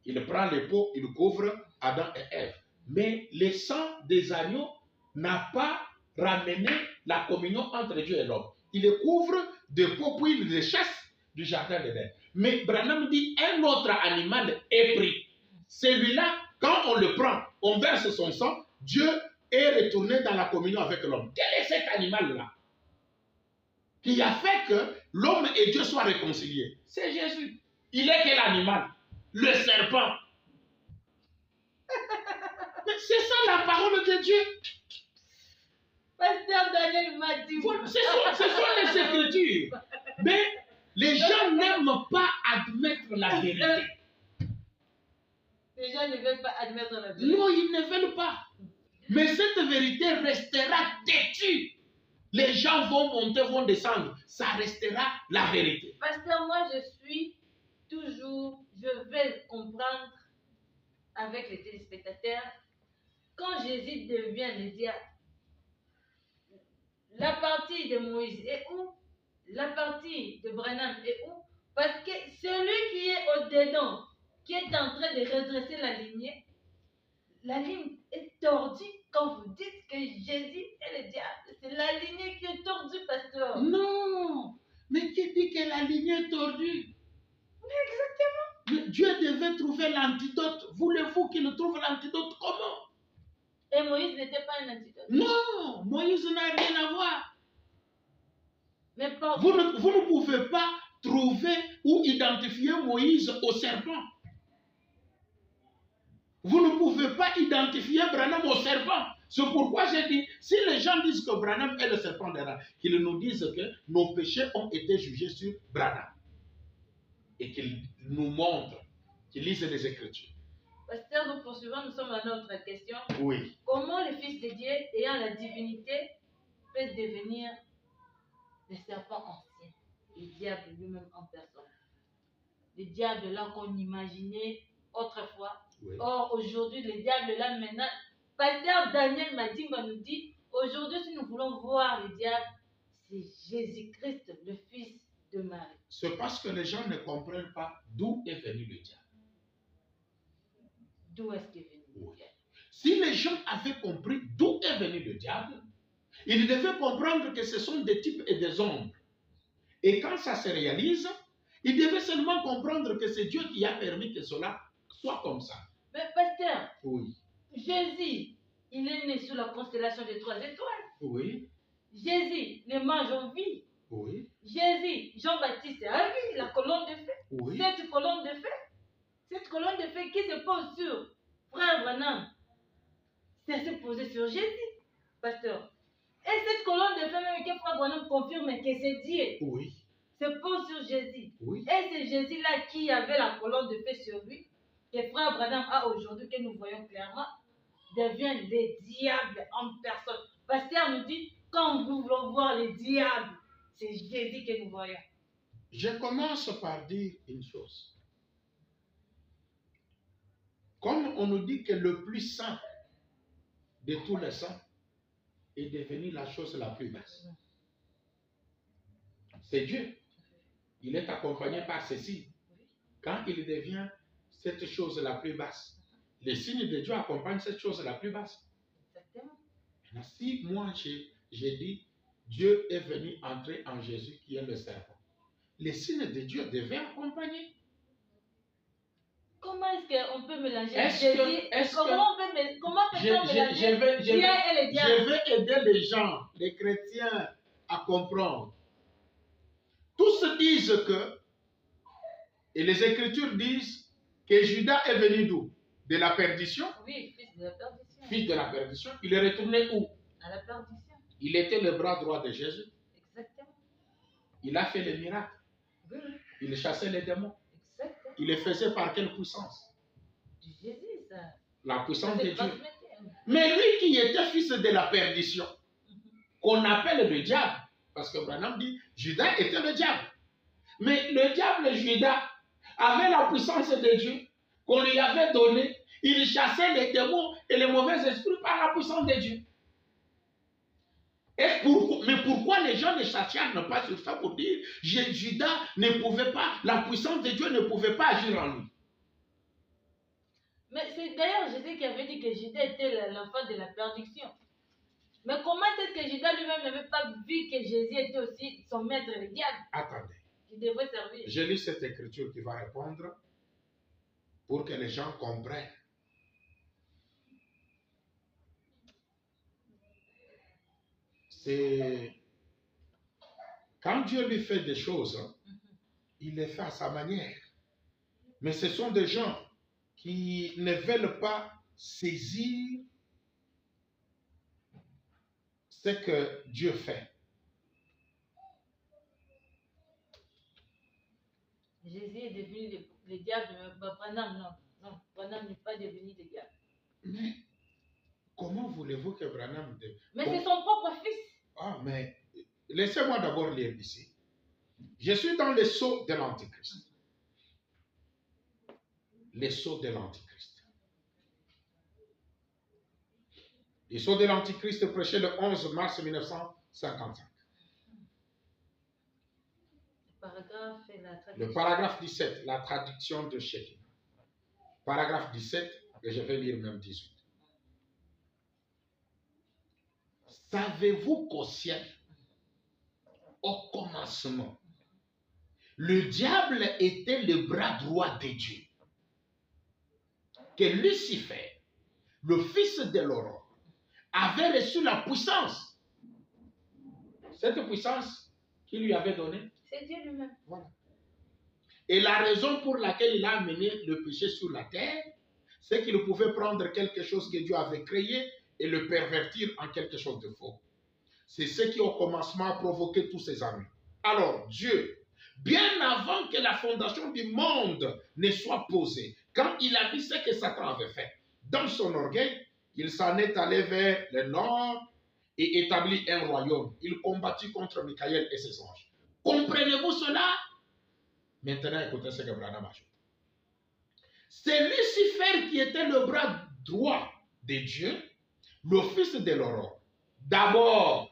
Il prend les peaux, il couvre Adam et Ève. Mais le sang des agneaux n'a pas ramené la communion entre Dieu et l'homme. Il les couvre de peaux, puis il les chasse du jardin d'Éden. Mais Branham dit, un autre animal est pris. Celui-là, quand on le prend, on verse son sang, Dieu est retourné dans la communion avec l'homme. Quel est cet animal-là qui a fait que l'homme et Dieu soient réconciliés? C'est Jésus. Il est quel animal? Le serpent. Mais c'est ça la parole de Dieu. Pasteur Daniel m'a dit. Ce sont les Écritures. Mais les gens n'aiment pas admettre la vérité. Les gens ne veulent pas admettre la vérité. Non, ils ne veulent pas. Mais cette vérité restera têtue. Les gens vont monter, vont descendre. Ça restera la vérité. Pasteur, moi je vais comprendre avec les téléspectateurs, quand Jésus devient le diable, la partie de Moïse est où? La partie de Branham est où? Parce que celui qui est au-dedans, qui est en train de redresser la ligne est tordue. Quand vous dites que Jésus est le diable, c'est la ligne qui est tordue, pasteur. Non, mais qui dit que la ligne est tordue? Exactement. Mais Dieu devait trouver l'antidote. Voulez-vous qu'il trouve l'antidote comment? Et Moïse n'était pas un antidote. Non, Moïse n'a rien à voir. Mais pas... Vous ne pouvez pas trouver ou identifier Moïse au serpent. Vous ne pouvez pas identifier Branham au serpent. C'est pourquoi j'ai dit, si les gens disent que Branham est le serpent d'Adam, qu'ils nous disent que nos péchés ont été jugés sur Branham. Et qu'ils nous montrent, qu'ils lisent les Écritures. Pasteur, nous poursuivons, nous sommes à notre question. Oui. Comment le Fils de Dieu, ayant la divinité, peut devenir le serpent ancien, le diable lui-même en personne? Le diable là qu'on imaginait autrefois. Oui. Or, aujourd'hui, le diable là maintenant, Pasteur Daniel Madimba nous dit, aujourd'hui, si nous voulons voir le diable, c'est Jésus-Christ, le Fils de Marie. C'est parce que les gens ne comprennent pas d'où est venu le diable. D'où est-ce qu'est venu le diable? Si les gens avaient compris d'où est venu le diable, ils devaient comprendre que ce sont des types et des ombres. Et quand ça se réalise, ils devaient seulement comprendre que c'est Dieu qui a permis que cela soit comme ça. Mais pasteur, oui. Jésus, il est né sous la constellation des 3 étoiles. Oui. Jésus, les mages ont vu. Oui. Jésus, Jean-Baptiste a vu la colonne de feu. Oui. Cette colonne de feu qui se pose sur Frère Branham, c'est se poser sur Jésus, pasteur. Et cette colonne de feu même que Frère Branham confirme que c'est Dieu. Oui. Se pose sur Jésus. Oui. Et c'est Jésus-là qui avait la colonne de feu sur lui, que Frère Branham a aujourd'hui, que nous voyons clairement, devient le diable en personne. Pasteur nous dit, quand nous voulons voir le diable, c'est Jésus que nous voyons. Je commence par dire une chose. Comme on nous dit que le plus saint de tous les saints est devenu la chose la plus basse. C'est Dieu. Il est accompagné par ces signes. Quand il devient cette chose la plus basse, les signes de Dieu accompagnent cette chose la plus basse. Exactement. Maintenant, si moi j'ai dit Dieu est venu entrer en Jésus qui est le serpent, les signes de Dieu devaient accompagner. Comment est-ce qu'on peut mélanger comment peut-on mélanger Dieu et le diable? Je vais aider les gens, les chrétiens, à comprendre. Tous disent que, et les Écritures disent que Judas est venu d'où? De la perdition? Oui, fils de la perdition. Fils de la perdition. Il est retourné où? À la perdition. Il était le bras droit de Jésus. Exactement. Il a fait les miracles. Oui. Il chassait les démons. Exactement. Il les faisait par quelle puissance? Jésus, ça. La puissance de Dieu. Mais lui qui était fils de la perdition, qu'on appelle le diable, parce que Branham dit, Judas était le diable. Mais le diable Judas avait la puissance de Dieu qu'on lui avait donnée. Il chassait les démons et les mauvais esprits par la puissance de Dieu. Mais pourquoi les gens ne s'acharnent pas sur ça pour dire Judas ne pouvait pas, la puissance de Dieu ne pouvait pas agir en lui? Mais c'est d'ailleurs Jésus qui avait dit que Judas était l'enfant de la perdition. Mais comment est-ce que Judas lui-même n'avait pas vu que Jésus était aussi son maître, le diable? Attendez. Qui devrait servir. Je lis cette écriture qui va répondre pour que les gens comprennent. C'est quand Dieu lui fait des choses, il les fait à sa manière. Mais ce sont des gens qui ne veulent pas saisir ce que Dieu fait. Jésus est devenu le diable, mais Branham, non. Non, Branham n'est pas devenu le diable. Mais Comment voulez-vous que Branham... Mais c'est son propre fils. Ah, mais laissez-moi d'abord lire ici. Je suis dans les sceaux de l'Antichrist. Les sceaux de l'Antichrist. Les sceaux de l'Antichrist prêchés le 11 mars 1955. Le paragraphe 17, la traduction de Shekin. Paragraphe 17, et je vais lire même 18. Savez-vous qu'au ciel, au commencement, le diable était le bras droit de Dieu, que Lucifer, le fils de l'aurore, avait reçu la puissance. Cette puissance qu'il lui avait donnée, c'est Dieu lui-même. Voilà. Et la raison pour laquelle il a amené le péché sur la terre, c'est qu'il pouvait prendre quelque chose que Dieu avait créé et le pervertir en quelque chose de faux. C'est ce qui au commencement a provoqué tous ces ennuis. Alors Dieu, bien avant que la fondation du monde ne soit posée, quand il a vu ce que Satan avait fait, dans son orgueil, il s'en est allé vers le nord et établit un royaume. Il combattit contre Michael et ses anges. Comprenez-vous cela? Maintenant, écoutez ce que Branham ajoute. C'est Lucifer qui était le bras droit de Dieu, le fils de l'aurore. D'abord,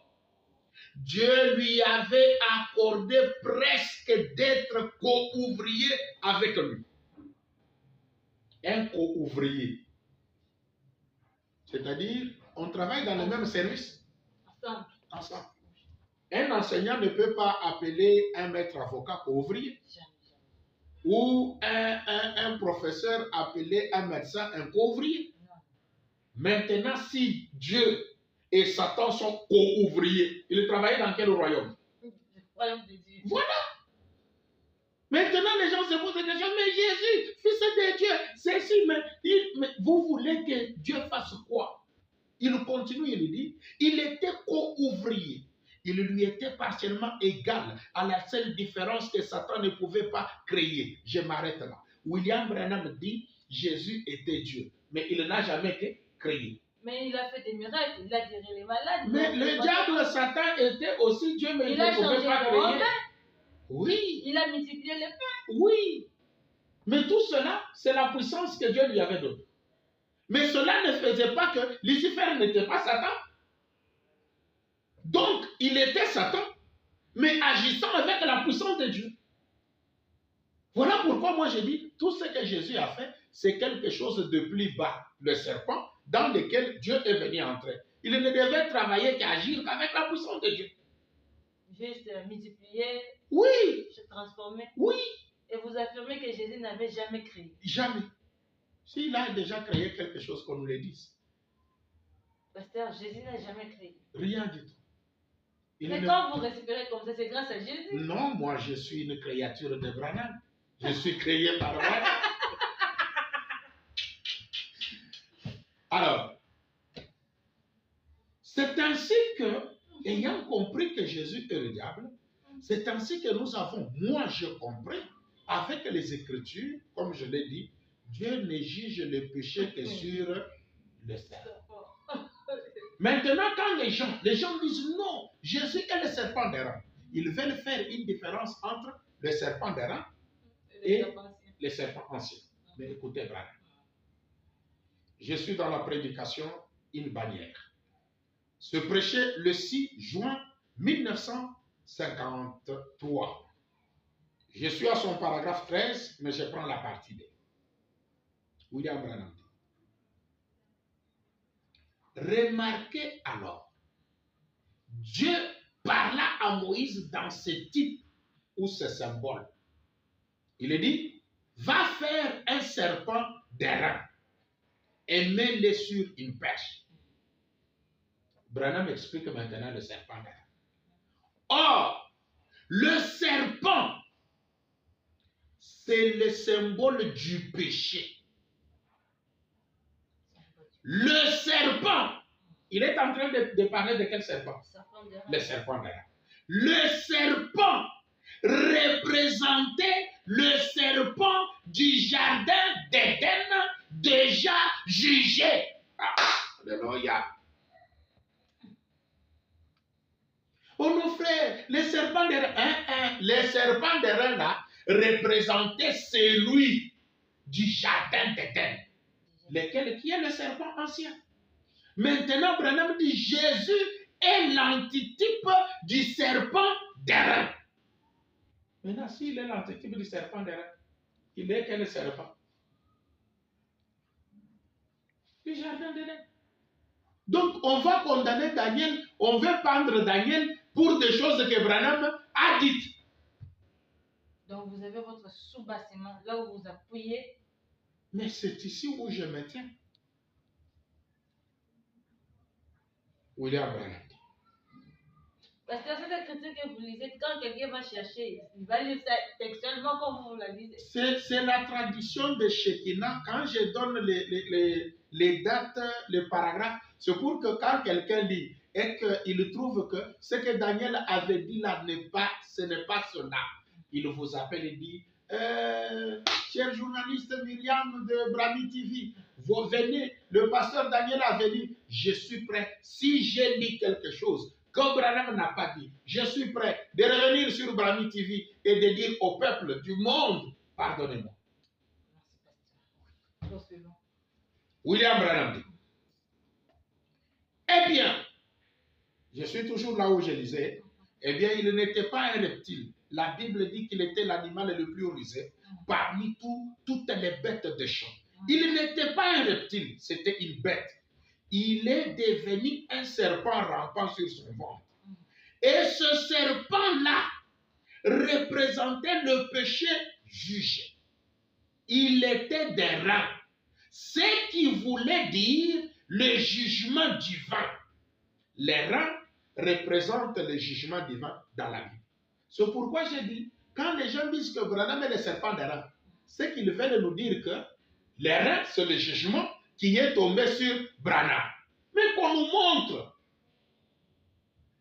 Dieu lui avait accordé presque d'être co-ouvrier avec lui. Un co-ouvrier. C'est-à-dire, on travaille dans le même service. Ensemble. Un enseignant ne peut pas appeler un maître avocat co-ouvrier. Ou un professeur appeler un médecin un co-ouvrier. Maintenant, si Dieu et Satan sont co-ouvriers, ils travaillent dans quel royaume? Le royaume de Dieu. Voilà. Maintenant, les gens se posent des questions, mais Jésus, fils de Dieu, c'est si, mais vous voulez que Dieu fasse quoi? Il continue, il dit, il était co-ouvrier. Il lui était partiellement égal, à la seule différence que Satan ne pouvait pas créer. Je m'arrête là. William Branham dit, Jésus était Dieu, mais il n'a jamais été créé. Mais il a fait des miracles, il a guéri les malades. Mais le diable, Satan, était aussi Dieu, mais il ne pouvait pas créer. Oui. Il a multiplié les pains. Oui. Mais tout cela, c'est la puissance que Dieu lui avait donnée. Mais cela ne faisait pas que Lucifer n'était pas Satan. Donc, il était Satan, mais agissant avec la puissance de Dieu. Voilà pourquoi moi je dis, tout ce que Jésus a fait, c'est quelque chose de plus bas, le serpent, dans lequel Dieu est venu entrer. Il ne devait travailler qu'agir qu'avec la puissance de Dieu. Juste multiplier, oui, se transformer. Oui. Et vous affirmez que Jésus n'avait jamais créé. Jamais. S'il a déjà créé quelque chose, qu'on nous le dise. Pasteur, Jésus n'a jamais créé. Rien du tout. Mais quand vous respirez comme ça, c'est grâce à Jésus. Non, moi je suis une créature de Branham. Je suis créé par Branham. Alors, c'est ainsi que, ayant compris que Jésus est le diable, c'est ainsi que nous avons, moi je compris, avec les Écritures, comme je l'ai dit, Dieu ne juge le péché que sur le serpent. Maintenant, quand les gens disent non, Jésus est le serpent d'Aaron, ils veulent faire une différence entre le serpent d'Aaron et les serpents anciens. Mais écoutez, Branham, je suis dans la prédication une bannière. Se prêchait le 6 juin 1953. Je suis à son paragraphe 13, mais je prends la partie B. William Branham dit. Remarquez alors, Dieu parla à Moïse dans ce type ou ce symbole. Il dit, va faire un serpent d'airain et mets-le sur une perche. Branham explique maintenant le serpent d'airain. Or, le serpent, c'est le symbole du péché. Le serpent, il est en train de parler de quel serpent? Le serpent d'airain. Le serpent représentait le serpent du jardin d'Éden déjà jugé. Ah, alors il y a... Oh nos frères, les serpents d'airain là représentaient celui du jardin d'Éden, lequel qui est le serpent ancien. Maintenant, Branham dit Jésus est l'antitype du serpent d'airain. Maintenant, s'il est l'antitype du serpent d'airain, il est quel serpent? Du jardin d'Éden. Donc, on va condamner Daniel, on veut pendre Daniel pour des choses que Branham a dites. Donc, vous avez votre sous-bassement, là où vous appuyez. Mais c'est ici où je me tiens. William Branham. Parce que c'est écriture que vous lisez, quand quelqu'un va chercher, il va lire ça textuellement comme vous la lisez. C'est la tradition de Shekinah. Quand je donne les dates, les paragraphes, c'est pour que quand quelqu'un lit et qu'il trouve que ce que Daniel avait dit là ce n'est pas cela, il vous appelle et dit cher journaliste Myriam de Brami TV, vous venez, le pasteur Daniel avait dit, je suis prêt, si j'ai lu quelque chose que Branham n'a pas dit, je suis prêt de revenir sur Brami TV et de dire au peuple du monde, pardonnez-moi. William Branham dit, eh bien, je suis toujours là où je lisais, eh bien, il n'était pas un reptile. La Bible dit qu'il était l'animal le plus rusé parmi toutes les bêtes de champ. Il n'était pas un reptile, c'était une bête. Il est devenu un serpent rampant sur son ventre. Et ce serpent-là représentait le péché jugé. Il était des reins, ce qui voulait dire le jugement divin. Les reins représentent le jugement divin dans la Bible. C'est pourquoi j'ai dit, quand les gens disent que Branham est le serpent des reins, c'est qu'ils veulent nous dire que les reins, c'est le jugement qui est tombé sur Branham. Mais qu'on nous montre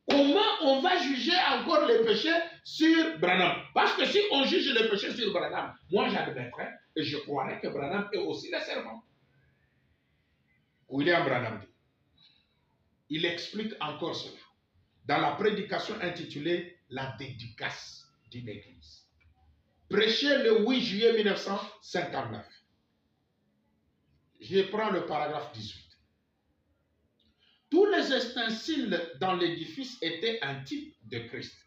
comment on va juger encore les péchés sur Branham. Parce que si on juge les péchés sur Branham, moi j'admettrais et je croirais que Branham est aussi le serpent. William Branham dit, il explique encore cela dans la prédication intitulée « La dédicace d'une église ». Prêché le 8 juillet 1959. Je prends le paragraphe 18. Tous les ustensiles dans l'édifice étaient un type de Christ.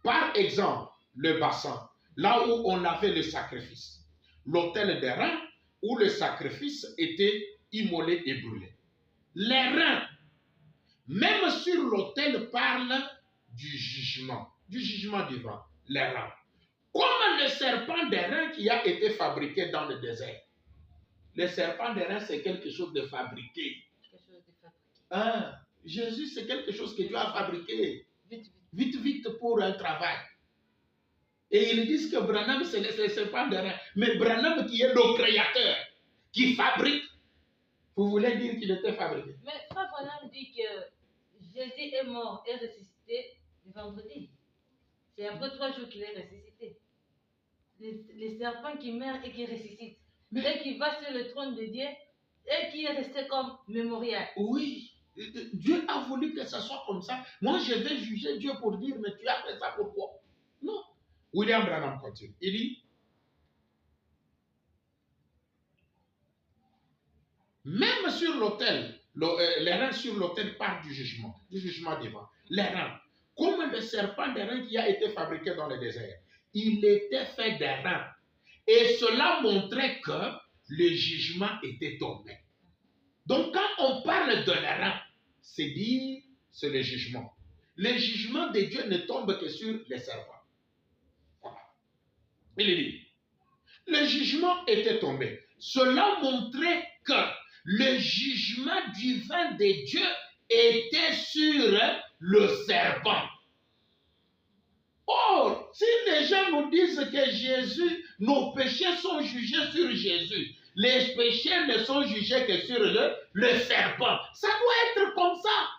Par exemple, le bassin, là où on avait le sacrifice. L'autel des reins, où le sacrifice était immolé et brûlé. Les reins, même sur l'autel, parlent du jugement divin, les reins. Comme le serpent des reins qui a été fabriqué dans le désert. Le serpent des reins, c'est quelque chose de fabriqué. Ah, Jésus, c'est quelque chose que Dieu a fabriqué. Vite pour un travail. Et ils disent que Branham, c'est le serpent des reins. Mais Branham qui est le créateur, qui fabrique, vous voulez dire qu'il était fabriqué? Mais Frère Branham dit que Jésus est mort et ressuscité le vendredi. C'est après 3 jours qu'il est ressuscité. Les serpents qui meurent et qui ressuscitent. Et qui va sur le trône de Dieu et qui est resté comme mémorial. Oui, Dieu a voulu que ça soit comme ça. Moi, je vais juger Dieu pour dire, mais tu as fait ça pourquoi? Non. William Branham continue. Il dit, même sur l'autel, les reins sur l'autel parlent du jugement divin. Les reins, comme le serpent des reins qui a été fabriqué dans le désert, il était fait des reins. Et cela montrait que le jugement était tombé. Donc quand on parle de les reins, c'est dire, c'est le jugement. Le jugement de Dieu ne tombe que sur les serpents. Voilà. Il dit, le jugement était tombé. Cela montrait que le jugement divin de Dieu était sur le serpent. Or, si les gens nous disent que Jésus, nos péchés sont jugés sur Jésus, les péchés ne sont jugés que sur le serpent. Ça doit être comme ça.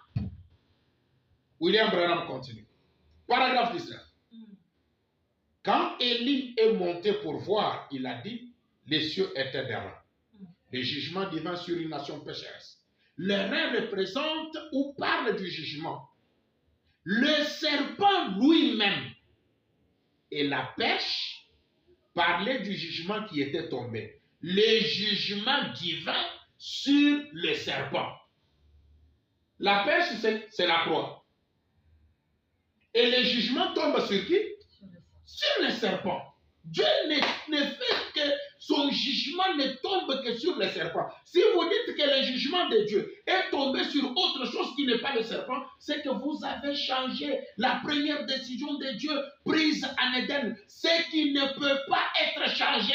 William Branham continue. Paragraphe 19. Quand Élie est monté pour voir, il a dit, les cieux étaient des reins. Le jugement divin sur une nation pécheresse. le rein représente ou parle du jugement. Le serpent lui-même et la pêche parlaient du jugement qui était tombé. Le jugement divin sur le serpent. La pêche, c'est la croix. Et le jugement tombe sur qui? Sur le serpent. Dieu ne fait que son jugement ne tombe que sur le serpent. Si vous dites que le jugement de Dieu est tombé sur autre chose qui n'est pas le serpent, c'est que vous avez changé la première décision de Dieu prise en Éden, ce qui ne peut pas être changé.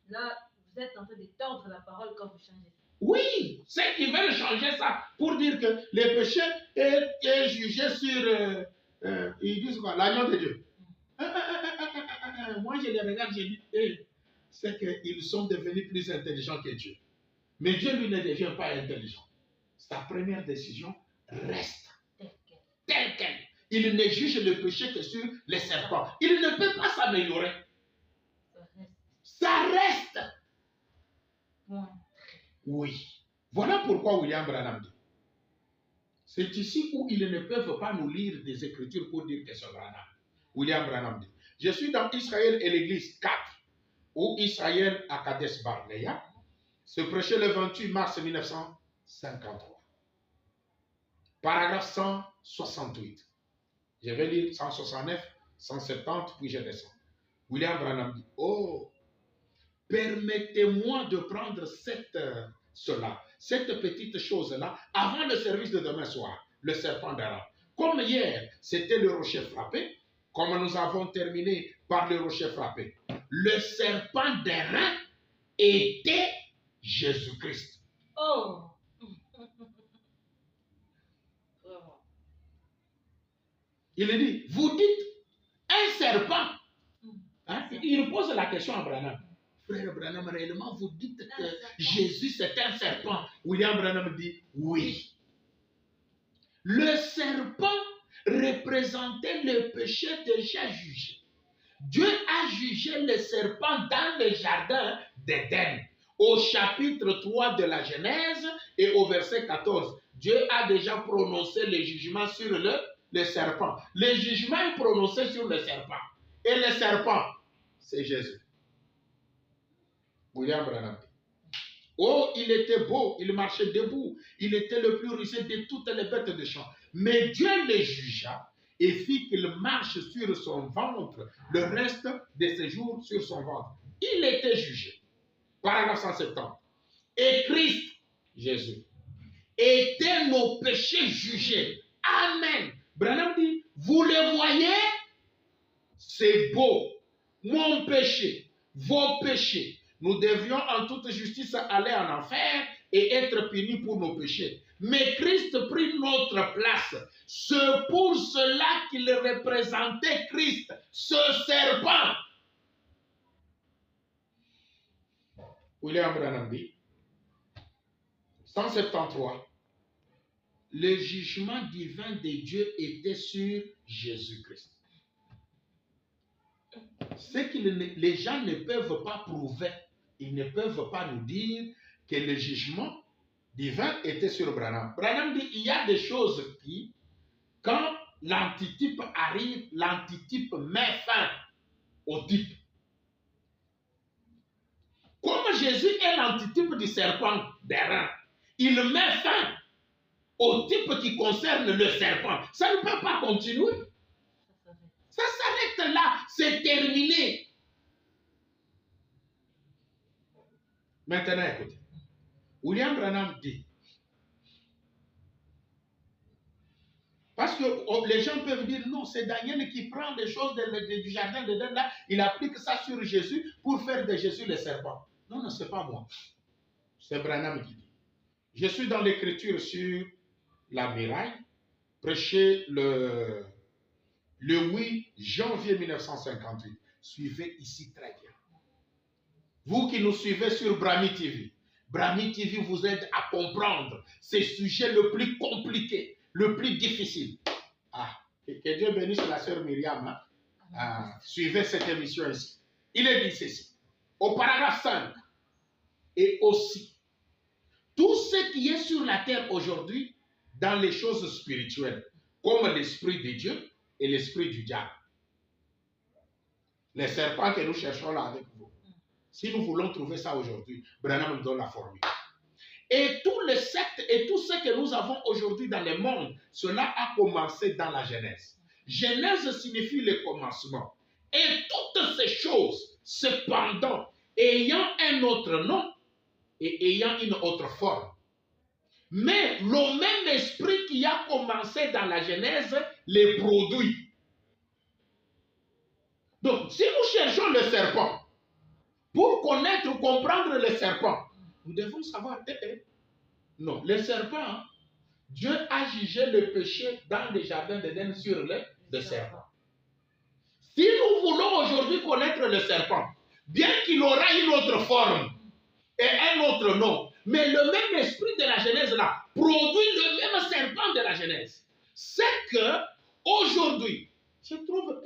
Là, vous êtes en train de tordre la parole quand vous changez ça. Oui, c'est qu'ils veulent changer ça pour dire que le péché est jugé sur, ils disent quoi, l'agneau de Dieu. Moi, je les regarde, je dis, c'est qu'ils sont devenus plus intelligents que Dieu. Mais Dieu, lui, ne devient pas intelligent. Sa première décision reste telle qu'elle. Il ne juge le péché que sur les serpents. Il ne peut pas s'améliorer. Ça reste. Oui. Voilà pourquoi William Branham dit. C'est ici où ils ne peuvent pas nous lire des écritures pour dire que c'est Branham. William Branham dit. Je suis dans Israël et l'église 4, ou Israël à Kadesh Barnea, se prêchait le 28 mars 1953. Paragraphe 168. Je vais lire 169, 170, puis je descends. William Branham dit, oh, permettez-moi de prendre cette petite chose-là avant le service de demain soir, le serpent d'airain. Comme hier, c'était le rocher frappé, comme nous avons terminé par le rocher frappé. Le serpent d'airain était Jésus-Christ. Oh! Il dit, vous dites un serpent. Hein? Il pose la question à Branham. Frère Branham, réellement, vous dites que Jésus c'est un serpent. William Branham dit, oui. Le serpent représentait le péché déjà jugé. Dieu a jugé le serpent dans le jardin d'Éden. Au chapitre 3 de la Genèse et au verset 14, Dieu a déjà prononcé le jugement sur le serpent. Le jugement est prononcé sur le serpent. Et le serpent, c'est Jésus. William Branham. Oh, il était beau, il marchait debout. Il était le plus rusé de toutes les bêtes de champ. Mais Dieu le jugea et fit qu'il marche sur son ventre le reste de ses jours sur son ventre. Il était jugé. Paragraphe 170. Et Christ, Jésus, était nos péchés jugés. Amen. Branham dit, vous le voyez, c'est beau. Mon péché, vos péchés. Nous devions en toute justice aller en enfer et être punis pour nos péchés. Mais Christ prit notre place. C'est pour cela qu'il représentait Christ, ce serpent. William Branham dit, 173, le jugement divin de Dieu était sur Jésus-Christ. Ce que les gens ne peuvent pas prouver, ils ne peuvent pas nous dire que le jugement divin était sur Branham. Branham dit, il y a des choses qui, quand l'antitype arrive, l'antitype met fin au type. Comme Jésus est l'antitype du serpent d'airain, il met fin au type qui concerne le serpent. Ça ne peut pas continuer. Ça s'arrête là, c'est terminé. Maintenant, écoutez. William Branham dit, parce que les gens peuvent dire, non, c'est Daniel qui prend des choses du jardin d'Éden là, il applique ça sur Jésus pour faire de Jésus le serpent. Non, non, c'est pas moi. C'est Branham qui dit. Je suis dans l'écriture sur la muraille, prêché le 8 janvier 1958. Suivez ici très bien. Vous qui nous suivez sur Brahmi TV, Brahmi TV vous aide à comprendre ces sujets le plus compliqué, le plus difficile. Que Dieu bénisse la sœur Myriam. Suivez cette émission ici. Il est dit ceci, au paragraphe 5, et aussi, tout ce qui est sur la terre aujourd'hui, dans les choses spirituelles, comme l'esprit de Dieu et l'esprit du diable. Les serpents que nous cherchons là avec vous. Si nous voulons trouver ça aujourd'hui, Branham nous donne la formule. Et tous les sectes et tout ce que nous avons aujourd'hui dans le monde, cela a commencé dans la Genèse. Genèse signifie le commencement. Et toutes ces choses, cependant, ayant un autre nom et ayant une autre forme. Mais le même esprit qui a commencé dans la Genèse les produit. Donc, si nous cherchons le serpent, pour connaître ou comprendre le serpent, nous devons savoir, non, le serpent, Dieu a jugé le péché dans le jardin d'Éden sur le serpent. Si nous voulons aujourd'hui connaître le serpent, bien qu'il aura une autre forme et un autre nom, mais le même esprit de la Genèse là produit le même serpent de la Genèse. C'est que aujourd'hui, je trouve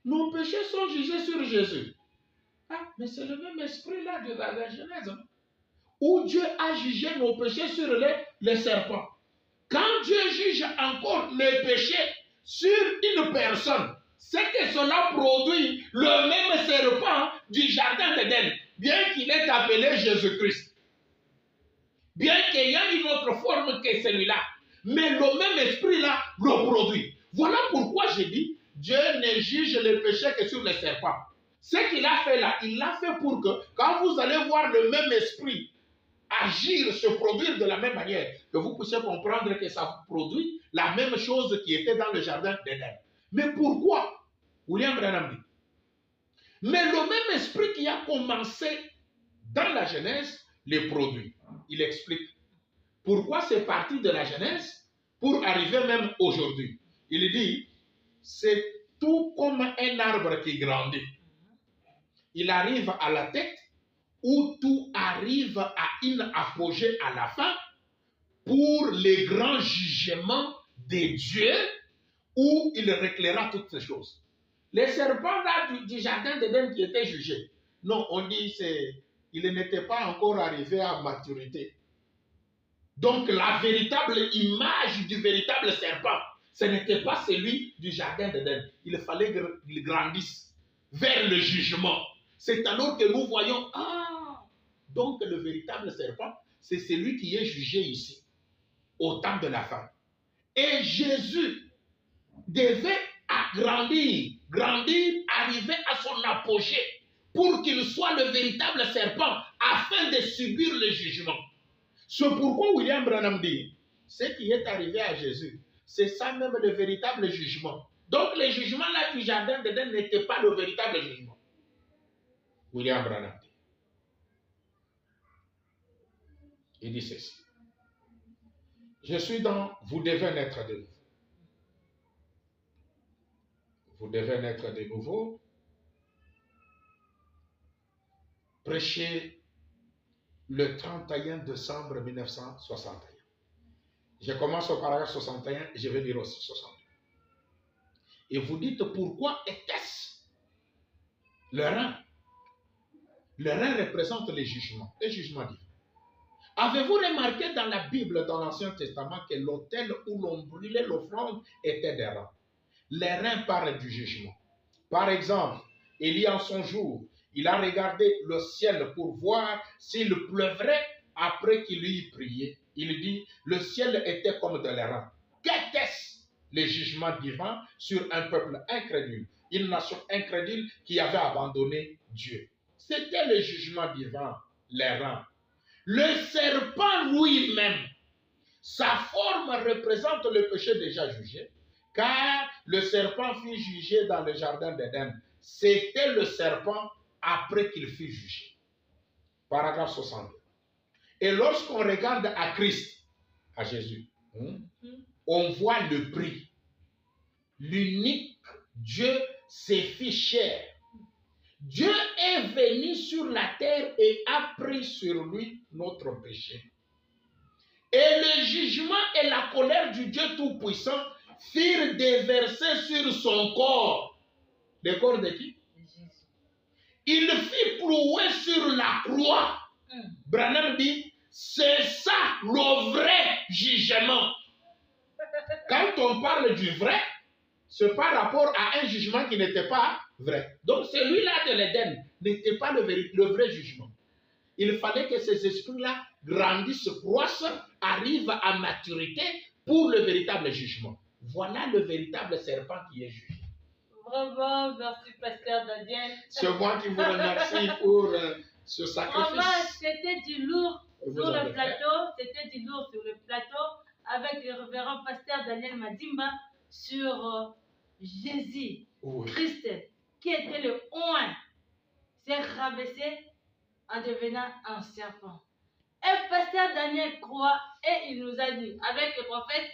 nos péchés sont jugés sur Jésus. Ah, mais c'est le même esprit là de la Genèse. Où Dieu a jugé nos péchés sur les serpents. Quand Dieu juge encore les péchés sur une personne, c'est que cela produit le même serpent du jardin d'Éden, bien qu'il est appelé Jésus-Christ. Bien qu'il y ait une autre forme que celui-là, mais le même esprit-là le produit. Voilà pourquoi j'ai dit, Dieu ne juge les péchés que sur les serpents. Ce qu'il a fait là, il l'a fait pour que, quand vous allez voir le même esprit agir, se produire de la même manière, que vous puissiez comprendre que ça produit la même chose qui était dans le jardin d'Éden. Mais pourquoi? William Branham dit. Mais le même esprit qui a commencé dans la Genèse les produit. Il explique pourquoi c'est parti de la Genèse pour arriver même aujourd'hui. Il dit, c'est tout comme un arbre qui grandit. Il arrive à la tête où tout arrive à une apogée à la fin pour les grands jugements de Dieu où il réclaiera toutes ces choses. Les serpents là du jardin d'Éden qui étaient jugés, non, on dit il n'était pas encore arrivé à maturité. Donc la véritable image du véritable serpent, ce n'était pas celui du jardin d'Éden. Il fallait qu'il grandisse vers le jugement. C'est alors que nous voyons, donc le véritable serpent, c'est celui qui est jugé ici, au temps de la fin. Et Jésus devait grandir, arriver à son apogée, pour qu'il soit le véritable serpent, afin de subir le jugement. C'est pourquoi William Branham dit, ce qui est arrivé à Jésus, c'est ça même le véritable jugement. Donc le jugement là du jardin d'Éden n'était pas le véritable jugement. William Branham dit. Il dit ceci. Je suis dans, vous devez naître de nouveau. Vous devez naître de nouveau. Prêché le 31 décembre 1961. Je commence au paragraphe 61 et je vais lire aussi 62. Et vous dites pourquoi était-ce le rein? Le rein représente les jugements divins. Avez-vous remarqué dans la Bible, dans l'Ancien Testament, que l'autel où l'on brûlait l'offrande était des reins? Les reins parlent du jugement. Par exemple, Élie en son jour, il a regardé le ciel pour voir s'il pleuvrait après qu'il eut prié. Il dit, le ciel était comme de l'airain. Qu'était-ce le jugement divin sur un peuple incrédule, une nation incrédule qui avait abandonné Dieu? C'était le jugement divin, l'airain. Le serpent lui-même, sa forme représente le péché déjà jugé, car le serpent fut jugé dans le jardin d'Éden. C'était le serpent après qu'il fut jugé. Paragraphe 62. Et lorsqu'on regarde à Christ, à Jésus, on voit le prix. L'unique Dieu s'est fait chair. Dieu est venu sur la terre et a pris sur lui notre péché. Et le jugement et la colère du Dieu Tout-Puissant firent déverser sur son corps. Le corps de qui? Il fit clouer sur la croix. Branham dit, C'est ça le vrai jugement. Quand on parle du vrai, c'est par rapport à un jugement qui n'était pas vrai. Donc celui-là de l'Éden n'était pas le vrai jugement. Il fallait que ces esprits-là grandissent, croissent, arrivent à maturité pour le véritable jugement. Voilà le véritable serpent qui est jugé. Vraiment, merci Pasteur Daniel. C'est moi qui vous remercie pour ce sacrifice. Vraiment, c'était du lourd Vous sur avez le plateau. C'était du lourd sur le plateau avec le révérend Pasteur Daniel Madimba sur Jésus, Oui. Christ, qui était le oint, s'est rabaissé en devenant un serpent. Et Pasteur Daniel croit et il nous a dit, avec le prophète,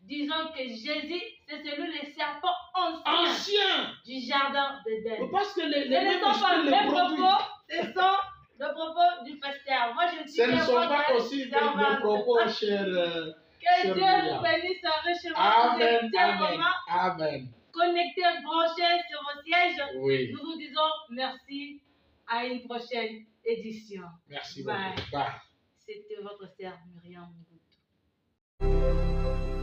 disons que Jésus, c'est celui le serpent ancien du jardin d'Éden. Parce que Ce ne sont pas mes propos, ce sont le propos du pasteur. Moi, je suis ce ne sont pas aussi mes propos, cher. Que Dieu vous bénisse richement. Amen, Vous êtes amen, vraiment amen. connectés, branchés sur vos sièges. Oui. Nous vous disons merci. À une prochaine édition. Merci Bye. beaucoup. Bye. C'était votre sœur Myriam Mboutou.